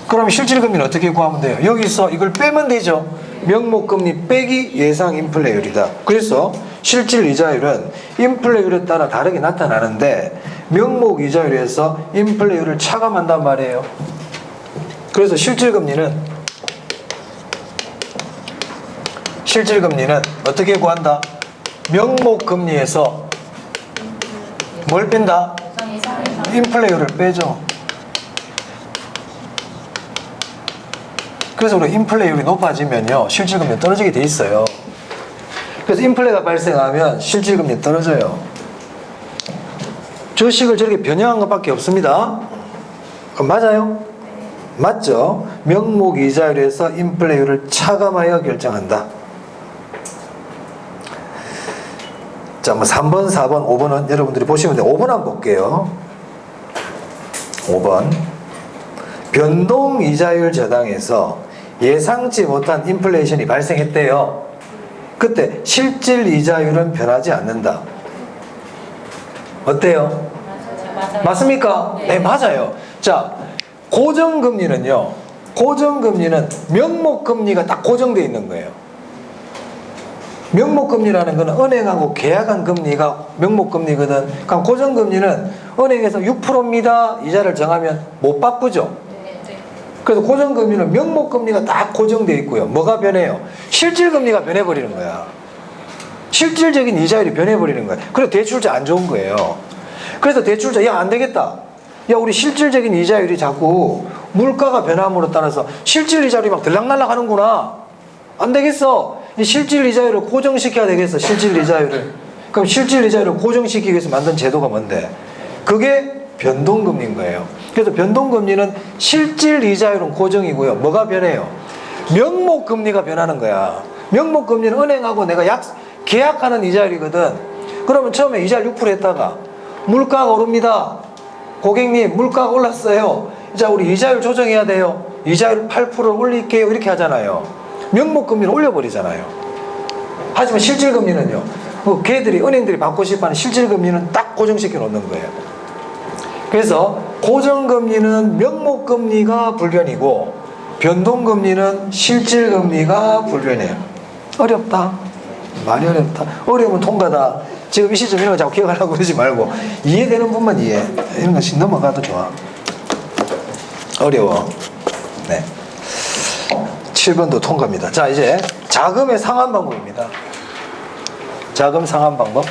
그럼 실질금리는 어떻게 구하면 돼요? 여기서 이걸 빼면 되죠. 명목금리 빼기 예상 인플레이율이다. 그래서 실질 이자율은 인플레이율에 따라 다르게 나타나는데 명목 이자율에서 인플레이율을 차감한단 말이에요. 그래서 실질금리는 어떻게 구한다? 명목금리에서 뭘 뺀다? 인플레이율을 빼죠. 그래서 우리 인플레이율이 높아지면요 실질금리 떨어지게 돼 있어요. 그래서 인플레가 발생하면 실질금리 떨어져요. 주식을 저렇게 변형한 것밖에 없습니다. 맞아요? 맞죠? 명목 이자율에서 인플레이율을 차감하여 결정한다. 자, 뭐 3번, 4번, 5번은 여러분들이 보시면 돼요. 5번 한번 볼게요. 5번. 변동 이자율 저당에서 예상치 못한 인플레이션이 발생했대요. 그때 실질 이자율은 변하지 않는다. 어때요? 맞습니까? 네, 맞아요. 자, 고정금리는요. 고정금리는 명목금리가 딱 고정되어 있는 거예요. 명목금리라는 거는 은행하고 계약한 금리가 명목금리거든. 그럼 고정금리는 은행에서 6%입니다. 이자를 정하면 못 바꾸죠. 그래서 고정금리는 명목금리가 딱 고정되어 있고요. 뭐가 변해요? 실질금리가 변해버리는 거야. 실질적인 이자율이 변해버리는 거야. 그래서 대출자 안 좋은 거예요. 그래서 대출자 야 안 되겠다. 야 우리 실질적인 이자율이 자꾸 물가가 변함으로 따라서 실질 이자율이 막 들락날락 하는구나. 안 되겠어. 이 실질 이자율을 고정시켜야 되겠어. 실질 이자율을. 그럼 실질 이자율을 고정시키기 위해서 만든 제도가 뭔데? 그게 변동금리인 거예요. 그래서 변동금리는 실질 이자율은 고정이고요. 뭐가 변해요? 명목금리가 변하는 거야. 명목금리는 은행하고 내가 계약하는 이자율이거든. 그러면 처음에 이자율 6% 했다가 물가가 오릅니다. 고객님 물가가 올랐어요. 자 우리 이자율 조정해야 돼요. 이자율 8%를 올릴게요. 이렇게 하잖아요. 명목금리를 올려버리잖아요. 하지만 실질금리는요. 은행들이 받고 싶어하는 실질금리는 딱 고정시켜 놓는 거예요. 그래서 고정금리는 명목금리가 불변이고 변동금리는 실질금리가 불변이에요. 어렵다. 많이 어렵다. 어려우면 통과다. 지금 이 시점 이런 거 자꾸 기억하려고 그러지 말고 이해되는 분만 이해. 이런 거 넘어가도 좋아. 어려워. 네. 7번도 통과입니다. 자 이제 자금의 상환 방법입니다. 자금 상환 방법.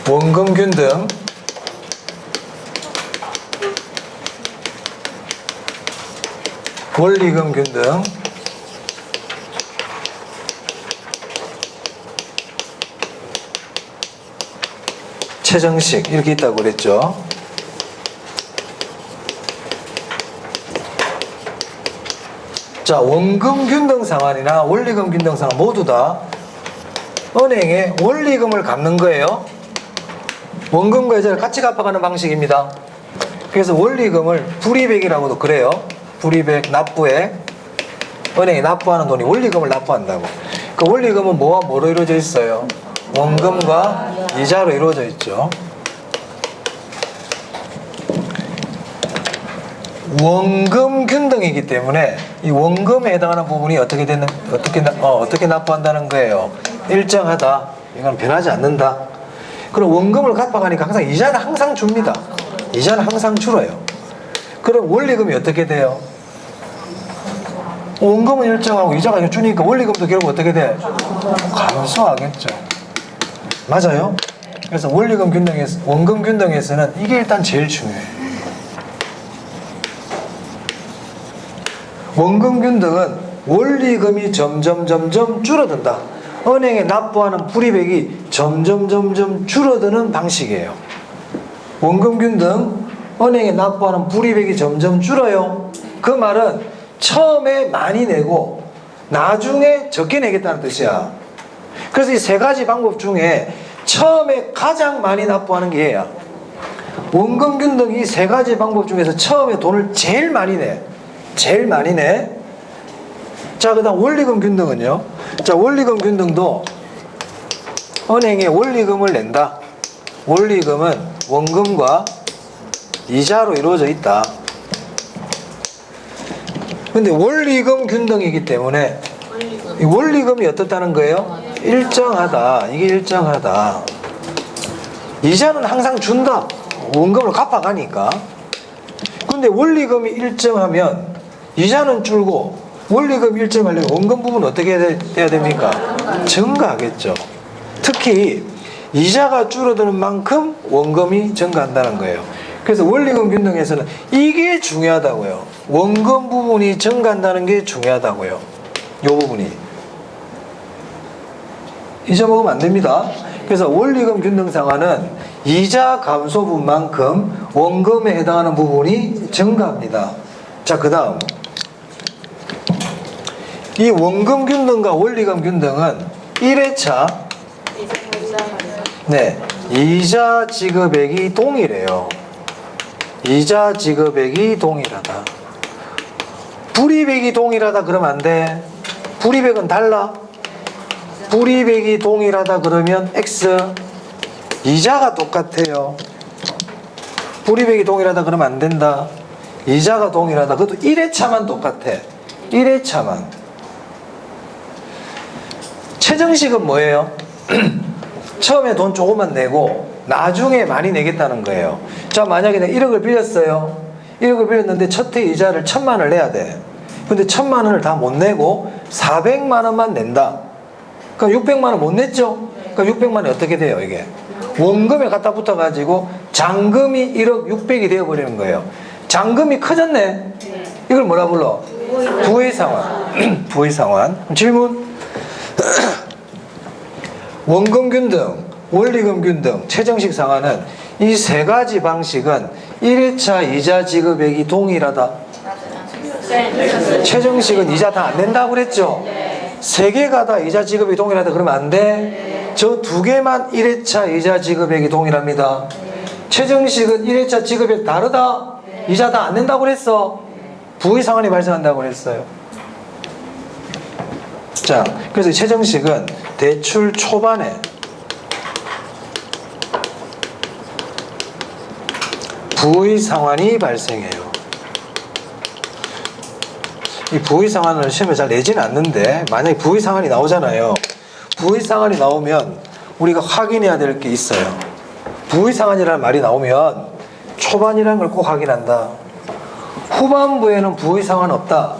원금균등, 원리금균등, 최정식 이렇게 있다고 그랬죠. 자, 원금균등 상환이나 원리금균등 상환 모두 다 은행에 원리금을 갚는 거예요. 원금과 이자를 같이 갚아가는 방식입니다. 그래서 원리금을 불이백이라고도 그래요. 불이백, 납부액. 은행에 납부하는 돈이 원리금을 납부한다고. 그 원리금은 뭐와 뭐로 이루어져 있어요? 원금과 이자로 이루어져 있죠. 원금 균등이기 때문에 이 원금에 해당하는 부분이 어떻게 납부한다는 거예요. 일정하다. 이건 변하지 않는다. 그럼 원금을 갚아가니까 항상 이자는 항상 줍니다. 이자는 항상 줄어요. 그럼 원리금이 어떻게 돼요? 원금은 일정하고 이자가 주니까 원리금도 결국 어떻게 돼? 감소하겠죠. 맞아요? 그래서 원리금 균등에서, 원금 균등에서는 이게 일단 제일 중요해요. 원금 균등은 원리금이 점점 줄어든다. 은행에 납부하는 불이백이 점점 줄어드는 방식이에요. 원금 균등, 은행에 납부하는 불이백이 점점 줄어요. 그 말은 처음에 많이 내고 나중에 적게 내겠다는 뜻이야. 그래서 이 세 가지 방법 중에 처음에 가장 많이 납부하는 게 얘야. 원금 균등 이 세 가지 방법 중에서 처음에 돈을 제일 많이 내. 제일 많이 내. 자, 그 다음 원리금 균등은요. 자, 원리금 균등도 은행에 원리금을 낸다. 원리금은 원금과 이자로 이루어져 있다. 근데 원리금 균등이기 때문에 이 원리금이 어떻다는 거예요? 일정하다. 이게 일정하다. 이자는 항상 준다. 원금을 갚아가니까. 근데 원리금이 일정하면 이자는 줄고 원리금 일정하려면 원금 부분 어떻게 해야 됩니까? 증가하겠죠. 특히 이자가 줄어드는 만큼 원금이 증가한다는 거예요. 그래서 원리금 균등에서는 이게 중요하다고요. 원금 부분이 증가한다는 게 중요하다고요. 이 부분이. 잊어먹으면 안 됩니다. 그래서 원리금 균등 상환은 이자 감소분만큼 원금에 해당하는 부분이 증가합니다. 자, 그 다음 이 원금 균등과 원리금 균등은 1회차 네, 이자 지급액이 동일해요. 이자 지급액이 동일하다. 불이익이 동일하다 그러면 안 돼. 불이익은 달라. 불이익이 동일하다 그러면 X. 이자가 똑같아요. 불이익이 동일하다 그러면 안 된다. 이자가 동일하다. 그것도 1회차만 똑같아. 1회차만. 최정식은 뭐예요? 처음에 돈 조금만 내고 나중에 많이 내겠다는 거예요. 자, 만약에 내가 1억을 빌렸어요. 1억을 빌렸는데 첫 해 이자를 1,000만 원을 내야 돼. 근데 1,000만 원을 다 못 내고 400만 원만 낸다. 그러니까 600만 원 못 냈죠? 그러니까 600만 원이 어떻게 돼요, 이게? 원금에 갖다 붙어가지고 잔금이 1억 6백이 되어버리는 거예요. 잔금이 커졌네? 이걸 뭐라 불러? 부의 상환. 부의 상환. 질문? 원금 균등, 원리금 균등, 최정식 상환은 이 세 가지 방식은 1회차 이자 지급액이 동일하다. 최정식은 이자 다 안 낸다고 그랬죠? 세 개가 다 이자 지급액이 동일하다 그러면 안 돼? 저 두 개만 1회차 이자 지급액이 동일합니다. 최정식은 1회차 지급액 다르다? 이자 다 안 낸다고 그랬어? 부의 상환이 발생한다고 그랬어요. 자, 그래서 최정식은 대출 초반에 부의 상환이 발생해요. 이 부의 상환을 시험에 잘 내지는 않는데 만약에 부의 상환이 나오잖아요. 부의 상환이 나오면 우리가 확인해야 될 게 있어요. 부의 상환이라는 말이 나오면 초반이라는 걸 꼭 확인한다. 후반부에는 부의 상환 없다.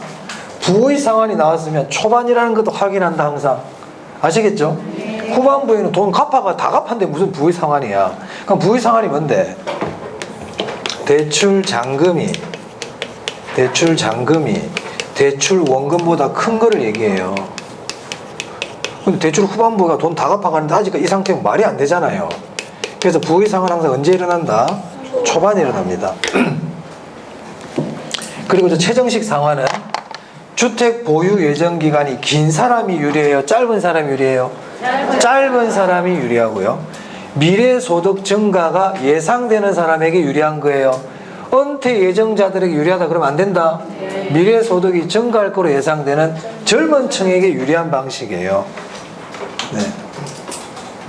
부의 상환이 나왔으면 초반이라는 것도 확인한다 항상. 아시겠죠? 후반부에는 돈 갚아가 다 갚았는데 무슨 부의 상환이야. 그럼 부의 상환이 뭔데? 대출 잔금이 대출 원금보다 큰 거를 얘기해요. 근데 대출 후반부가 돈 다 갚아가는데 아직 이 상태면 말이 안 되잖아요. 그래서 부의 상환 항상 언제 일어난다? 초반에 일어납니다. 그리고 저 최정식 상환은 주택 보유 예정 기간이 긴 사람이 유리해요? 짧은 사람이 유리해요? 짧은 사람이 유리하고요. 미래 소득 증가가 예상되는 사람에게 유리한 거예요. 은퇴 예정자들에게 유리하다 그러면 안 된다. 미래 소득이 증가할 거로 예상되는 젊은 층에게 유리한 방식이에요.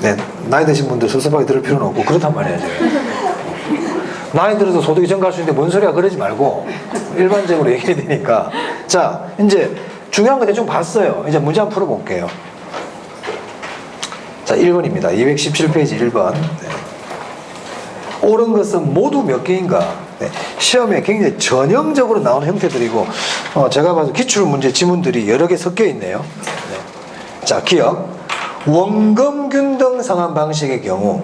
네, 나이 드신 분들 섭섭하게 들을 필요는 없고 그렇단 말이에요. 나이 들어서 소득이 증가할 수 있는데 뭔 소리야 그러지 말고 일반적으로 얘기해야 되니까. 자, 이제 중요한 거 대충 봤어요. 이제 문제 한번 풀어볼게요. 자, 1번입니다. 217페이지 1번. 네. 옳은 것은 모두 몇 개인가? 네. 시험에 굉장히 전형적으로 나오는 형태들이고 제가 봐서 기출문제 지문들이 여러 개 섞여 있네요. 네. 자, 기억. 원금 균등 상환 방식의 경우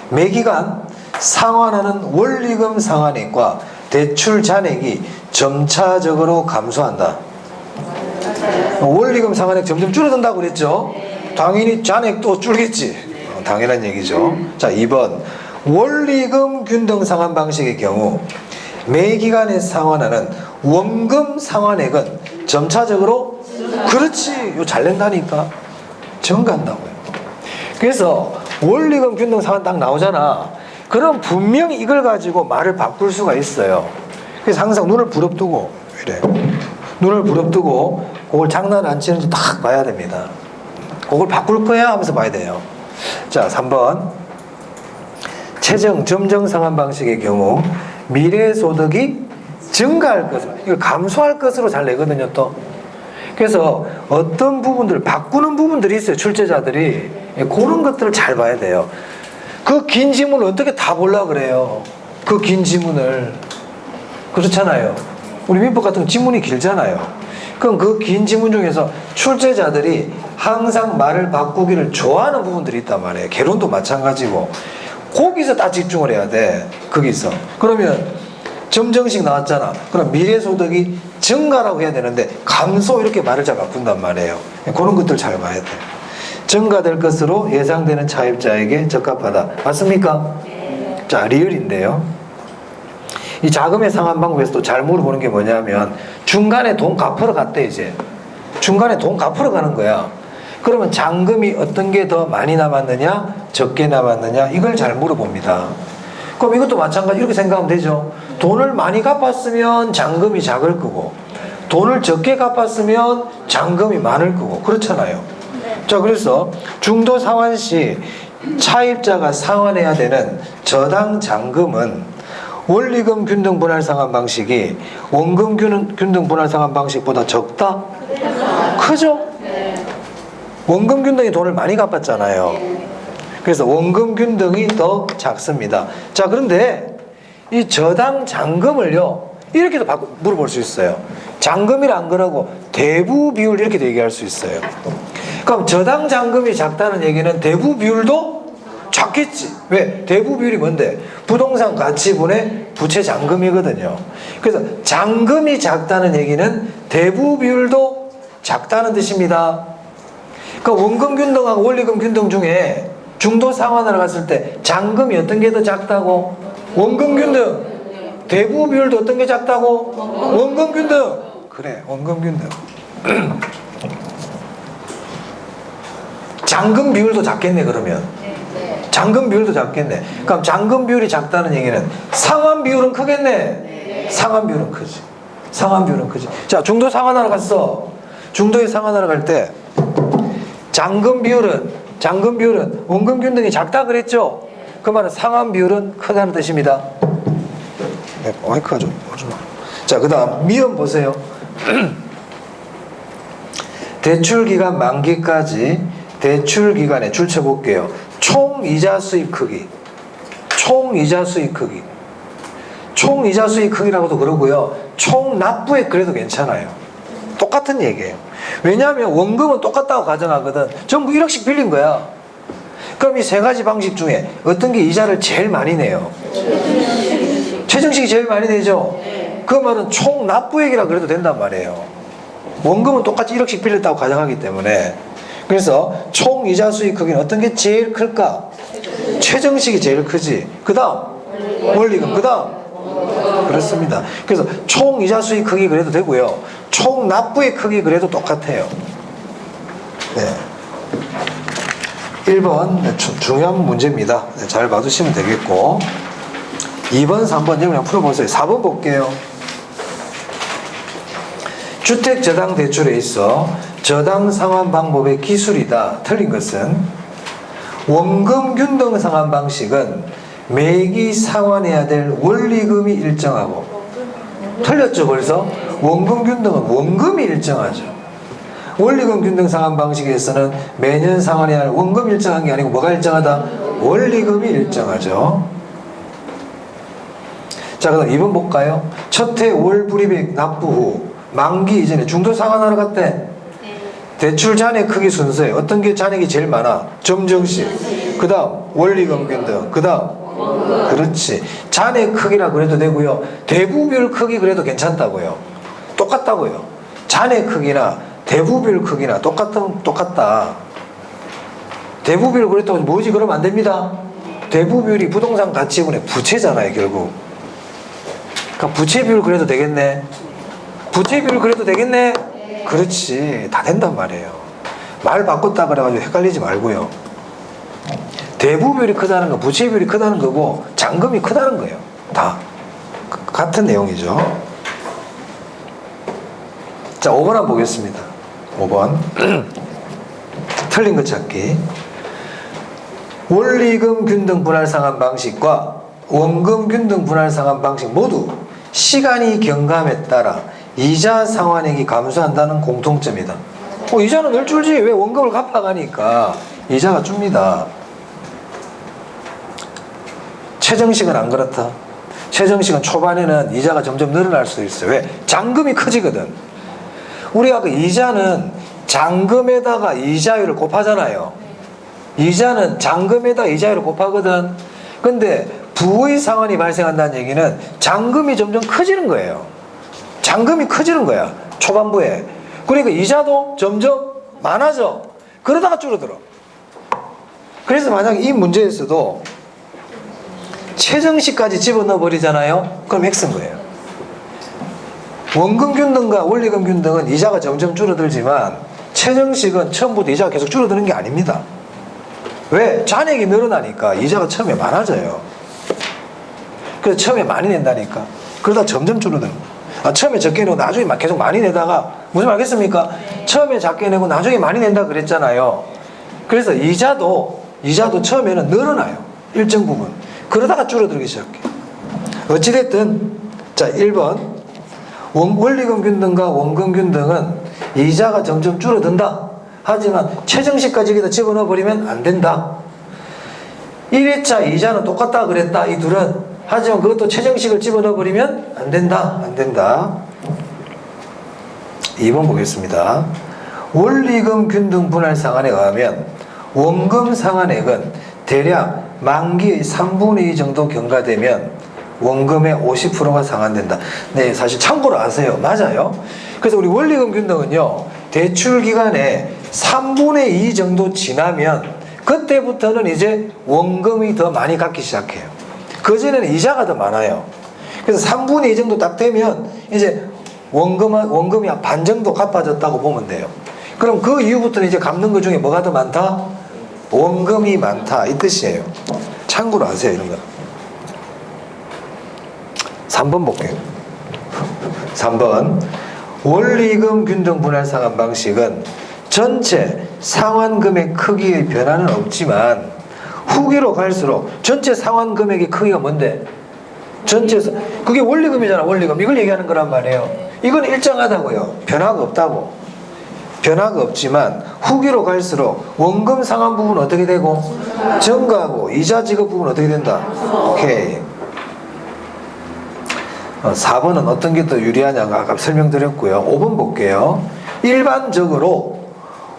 매기간 상환하는 원리금 상환액과 대출 잔액이 점차적으로 감소한다. 원리금 상환액 점점 줄어든다고 그랬죠? 당연히 잔액도 줄겠지. 당연한 얘기죠. 자, 2번. 원리금 균등 상환 방식의 경우 매기간에 상환하는 원금 상환액은 점차적으로 그렇지. 이거 잘 낸다니까. 증가한다고요. 그래서 원리금 균등 상환 딱 나오잖아. 그럼 분명히 이걸 가지고 말을 바꿀 수가 있어요. 그래서 항상 눈을 부릅뜨고 이래. 눈을 부릅뜨고 그걸 장난 안 치는지 딱 봐야 됩니다. 그걸 바꿀 거야 하면서 봐야 돼요. 자, 3번. 최정, 점정 상환 방식의 경우 미래 소득이 증가할 것으로, 이걸 감소할 것으로 잘 내거든요, 또. 그래서 어떤 부분들, 바꾸는 부분들이 있어요, 출제자들이. 그런 것들을 잘 봐야 돼요. 그 긴 지문을 어떻게 다 보려고 그래요? 그 긴 지문을. 그렇잖아요. 우리 민법 같은 거 지문이 길잖아요. 그럼 그 긴 지문 중에서 출제자들이 항상 말을 바꾸기를 좋아하는 부분들이 있단 말이에요. 개론도 마찬가지고. 거기서 딱 집중을 해야 돼. 거기서. 그러면 점정식 나왔잖아. 그럼 미래소득이 증가라고 해야 되는데 감소 이렇게 말을 잘 바꾼단 말이에요. 그런 것들 잘 봐야 돼. 증가될 것으로 예상되는 차입자에게 적합하다. 맞습니까? 네. 자, 리을인데요. 이 자금의 상환 방법에서 또 잘 물어보는 게 뭐냐면 중간에 돈 갚으러 갔대 이제. 중간에 돈 갚으러 가는 거야. 그러면 잔금이 어떤 게 더 많이 남았느냐 적게 남았느냐 이걸 잘 물어봅니다. 그럼 이것도 마찬가지 이렇게 생각하면 되죠. 돈을 많이 갚았으면 잔금이 작을 거고 돈을 적게 갚았으면 잔금이 많을 거고 그렇잖아요. 자, 그래서 중도 상환 시 차입자가 상환해야 되는 저당 잔금은 원리금 균등 분할 상환 방식이 원금 균등 분할 상환 방식보다 적다? 크죠? 원금 균등이 돈을 많이 갚았잖아요. 그래서 원금 균등이 더 작습니다. 자, 그런데 이 저당 잔금을요 이렇게도 물어볼 수 있어요. 잔금이라 안 그러고 대부 비율 이렇게도 얘기할 수 있어요. 그럼 저당 잔금이 작다는 얘기는 대부 비율도 작겠지. 왜? 대부 비율이 뭔데? 부동산 가치분의 부채 잔금이거든요. 그래서 잔금이 작다는 얘기는 대부 비율도 작다는 뜻입니다. 그러니까 원금 균등하고 원리금 균등 중에 중도 상환하러 갔을 때 잔금이 어떤 게 더 작다고? 원금 균등. 대부 비율도 어떤 게 작다고? 원금 균등. 그래, 원금 균등. 잔금 비율도 작겠네 그러면. 잔금 비율도 작겠네. 그럼 잔금 비율이 작다는 얘기는 상환 비율은 크겠네. 상환 비율은 크지. 상환 비율은 크지. 자, 중도 상환하러 갔어. 중도에 상환하러 갈 때 잔금 비율은 원금 균등이 작다 그랬죠? 그 말은 상환 비율은 크다는 뜻입니다. 네, 마이크가 좀 오지마. 자, 그 다음 미음 보세요. 대출기간 만기까지 대출기간에 줄쳐 볼게요. 총이자 수입 크기. 총이자 수입 크기. 총이자 수입 크기라고도 그러고요. 총납부액 그래도 괜찮아요. 똑같은 얘기예요. 왜냐하면 원금은 똑같다고 가정하거든. 전부 1억씩 빌린 거야. 그럼 이 세 가지 방식 중에 어떤 게 이자를 제일 많이 내요? 최정식이 제일 많이 내죠? 그 말은 총납부액이라 그래도 된단 말이에요. 원금은 똑같이 1억씩 빌렸다고 가정하기 때문에. 그래서 총이자 수익 크기는 어떤 게 제일 클까? 최정식이 제일 크지. 그 다음 원리금, 그 다음 그렇습니다. 그래서 총이자 수익 크기 그래도 되고요. 총납부의 크기 그래도 똑같아요. 네. 1번 중요한 문제입니다. 네, 잘 봐두시면 되겠고 2번, 3번 그냥 풀어보세요. 4번 볼게요. 주택저당대출에 있어 저당 상환 방법의 기술이다. 틀린 것은 원금 균등 상환 방식은 매기 상환해야 될 원리금이 일정하고 틀렸죠. 그래서 원금 균등은 원금이 일정하죠. 원리금 균등 상환 방식에서는 매년 상환해야 할 원금이 일정한 게 아니고 뭐가 일정하다? 원리금이 일정하죠. 자, 그럼 2번 볼까요? 첫해 월 불이백 납부 후 만기 이전에 중도 상환하러 갔대. 대출 잔액 크기 순서에 어떤 게 잔액이 제일 많아? 점정식. 그 다음 원리금 균등. 그 다음 그렇지. 잔액 크기라 그래도 되고요. 대부비율 크기 그래도 괜찮다고요. 똑같다고요. 잔액 크기나 대부비율 크기나 똑같다. 대부비율 그랬다고 뭐지? 그러면 안 됩니다. 대부비율이 부동산 가치분의 부채잖아요, 결국. 그러니까 부채 비율 그래도 되겠네. 부채 비율 그래도 되겠네. 그렇지. 다 된단 말이에요. 말 바꿨다 그래가지고 헷갈리지 말고요. 대부 비율이 크다는 거, 부채 비율이 크다는 거고 잔금이 크다는 거예요. 다 같은 내용이죠. 자, 5번 한번 보겠습니다. 5번 틀린 거 찾기. 원리금 균등 분할 상환 방식과 원금 균등 분할 상환 방식 모두 시간이 경감에 따라 이자 상환액이 감소한다는 공통점이다. 이자는 늘 줄지 왜 원금을 갚아가니까 이자가 줍니다. 최정식은 안 그렇다. 최정식은 초반에는 이자가 점점 늘어날 수 있어요. 왜? 잔금이 커지거든. 우리가 그 이자는 잔금에다가 이자율을 곱하잖아요. 이자는 잔금에다 이자율을 곱하거든. 근데 부의 상환이 발생한다는 얘기는 잔금이 점점 커지는 거예요. 잔금이 커지는 거야. 초반부에. 그러니까 이자도 점점 많아져. 그러다가 줄어들어. 그래서 만약에 이 문제에서도 최정식까지 집어넣어 버리잖아요. 그럼 X인 거예요. 원금 균등과 원리금 균등은 이자가 점점 줄어들지만 최정식은 처음부터 이자가 계속 줄어드는 게 아닙니다. 왜? 잔액이 늘어나니까 이자가 처음에 많아져요. 그래서 처음에 많이 낸다니까. 그러다 점점 줄어드는 거예요. 처음에 적게 내고 나중에 계속 많이 내다가 무슨 말 알겠습니까? 처음에 작게 내고 나중에 많이 낸다 그랬잖아요. 그래서 이자도 처음에는 늘어나요. 일정 부분. 그러다가 줄어들기 시작해. 어찌됐든 자 1번 원리금 균등과 원금 균등은 이자가 점점 줄어든다. 하지만 최정식까지 여기다 집어넣어 버리면 안 된다. 1회차 이자는 똑같다 그랬다. 이 둘은. 하지만 그것도 최정식을 집어넣어 버리면 안 된다. 안 된다. 2번 보겠습니다. 원리금 균등 분할 상환에 의하면 원금 상환액은 대략 만기의 3분의 2 정도 경과되면 원금의 50%가 상환된다. 네, 사실 참고로 아세요. 맞아요. 그래서 우리 원리금 균등은요, 대출 기간에 3분의 2 정도 지나면 그때부터는 이제 원금이 더 많이 갚기 시작해요. 그전에는 이자가 더 많아요. 그래서 3분의 2 정도 딱 되면 이제 원금이 한 반 정도 갚아졌다고 보면 돼요. 그럼 그 이후부터는 이제 갚는 것 중에 뭐가 더 많다? 원금이 많다. 이 뜻이에요. 참고로 아세요, 이런 거. 3번 볼게요. 3번. 원리금 균등 분할 상환 방식은 전체 상환금의 크기의 변화는 없지만 후기로 갈수록 전체 상환 금액의 크기가 뭔데? 전체에서 그게 원리금이잖아. 원리금. 이걸 얘기하는 거란 말이에요. 이건 일정하다고요. 변화가 없다고. 변화가 없지만 후기로 갈수록 원금 상환 부분은 어떻게 되고 증가하고 이자 지급 부분은 어떻게 된다? 오케이. 4번은 어떤 게 더 유리하냐가 아까 설명드렸고요. 5번 볼게요. 일반적으로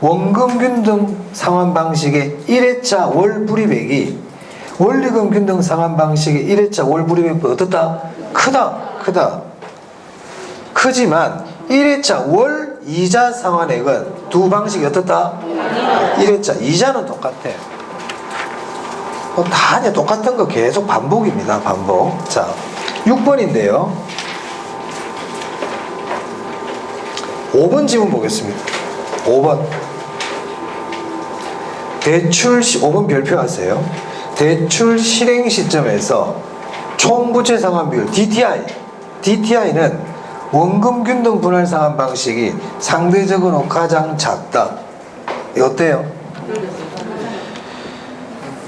원금 균등 상환 방식의 1회차 월 불이백이 원리금 균등 상환 방식의 1회차 월 불이백보다 어떻다? 크다. 크지만 1회차 월 이자 상환액은 두 방식이 어떻다? 1회차 이자는 똑같아. 다 그냥 똑같은 거 계속 반복입니다. 반복. 자, 6번인데요. 5번 지문 보겠습니다. 5번. 5번 별표하세요. 대출 실행 시점에서 총부채 상환 비율 DTI는 원금 균등 분할 상환 방식이 상대적으로 가장 작다. 이거 어때요?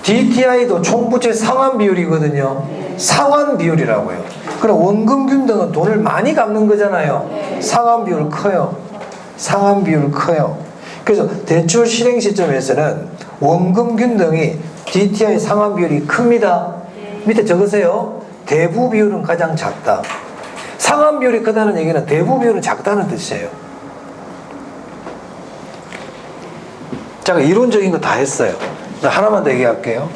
DTI도 총부채 상환 비율이거든요. 상환 비율이라고요. 그럼 원금 균등은 돈을 많이 갚는 거잖아요. 상환 비율 커요. 그래서 대출 실행 시점에서는 원금 균등이 DTI 상환 비율이 큽니다. 밑에 적으세요. 대부 비율은 가장 작다. 상환 비율이 크다는 얘기는 대부 비율은 작다는 뜻이에요. 자, 이론적인 거 다 했어요. 하나만 더 얘기할게요.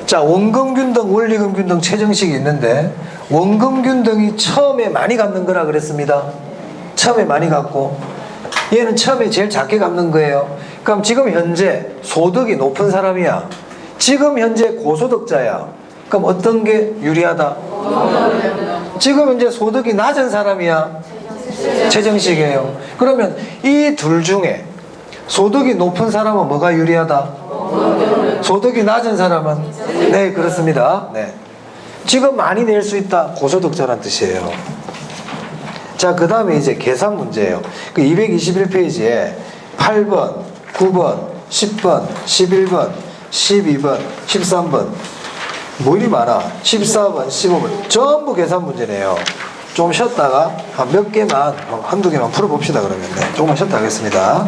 자, 원금 균등, 원리금 균등 최정식이 있는데 원금 균등이 처음에 많이 갚는 거라 그랬습니다. 처음에 많이 갚고 얘는 처음에 제일 작게 갚는 거예요. 그럼 지금 현재 소득이 높은 사람이야. 지금 현재 고소득자야. 그럼 어떤 게 유리하다? 지금 현재 소득이 낮은 사람이야. 최정식이에요. 그러면 이 둘 중에 소득이 높은 사람은 뭐가 유리하다? 소득이 낮은 사람은 네, 그렇습니다. 네. 지금 많이 낼 수 있다. 고소득자란 뜻이에요. 자, 그 다음에 이제 계산 문제예요. 그 221페이지에 8번, 9번, 10번, 11번, 12번, 13번 뭐 이리 많아. 14번, 15번 전부 계산 문제네요. 좀 쉬었다가 몇 개만, 한두 개만 풀어봅시다. 그러면 네, 조금만 쉬었다 하겠습니다.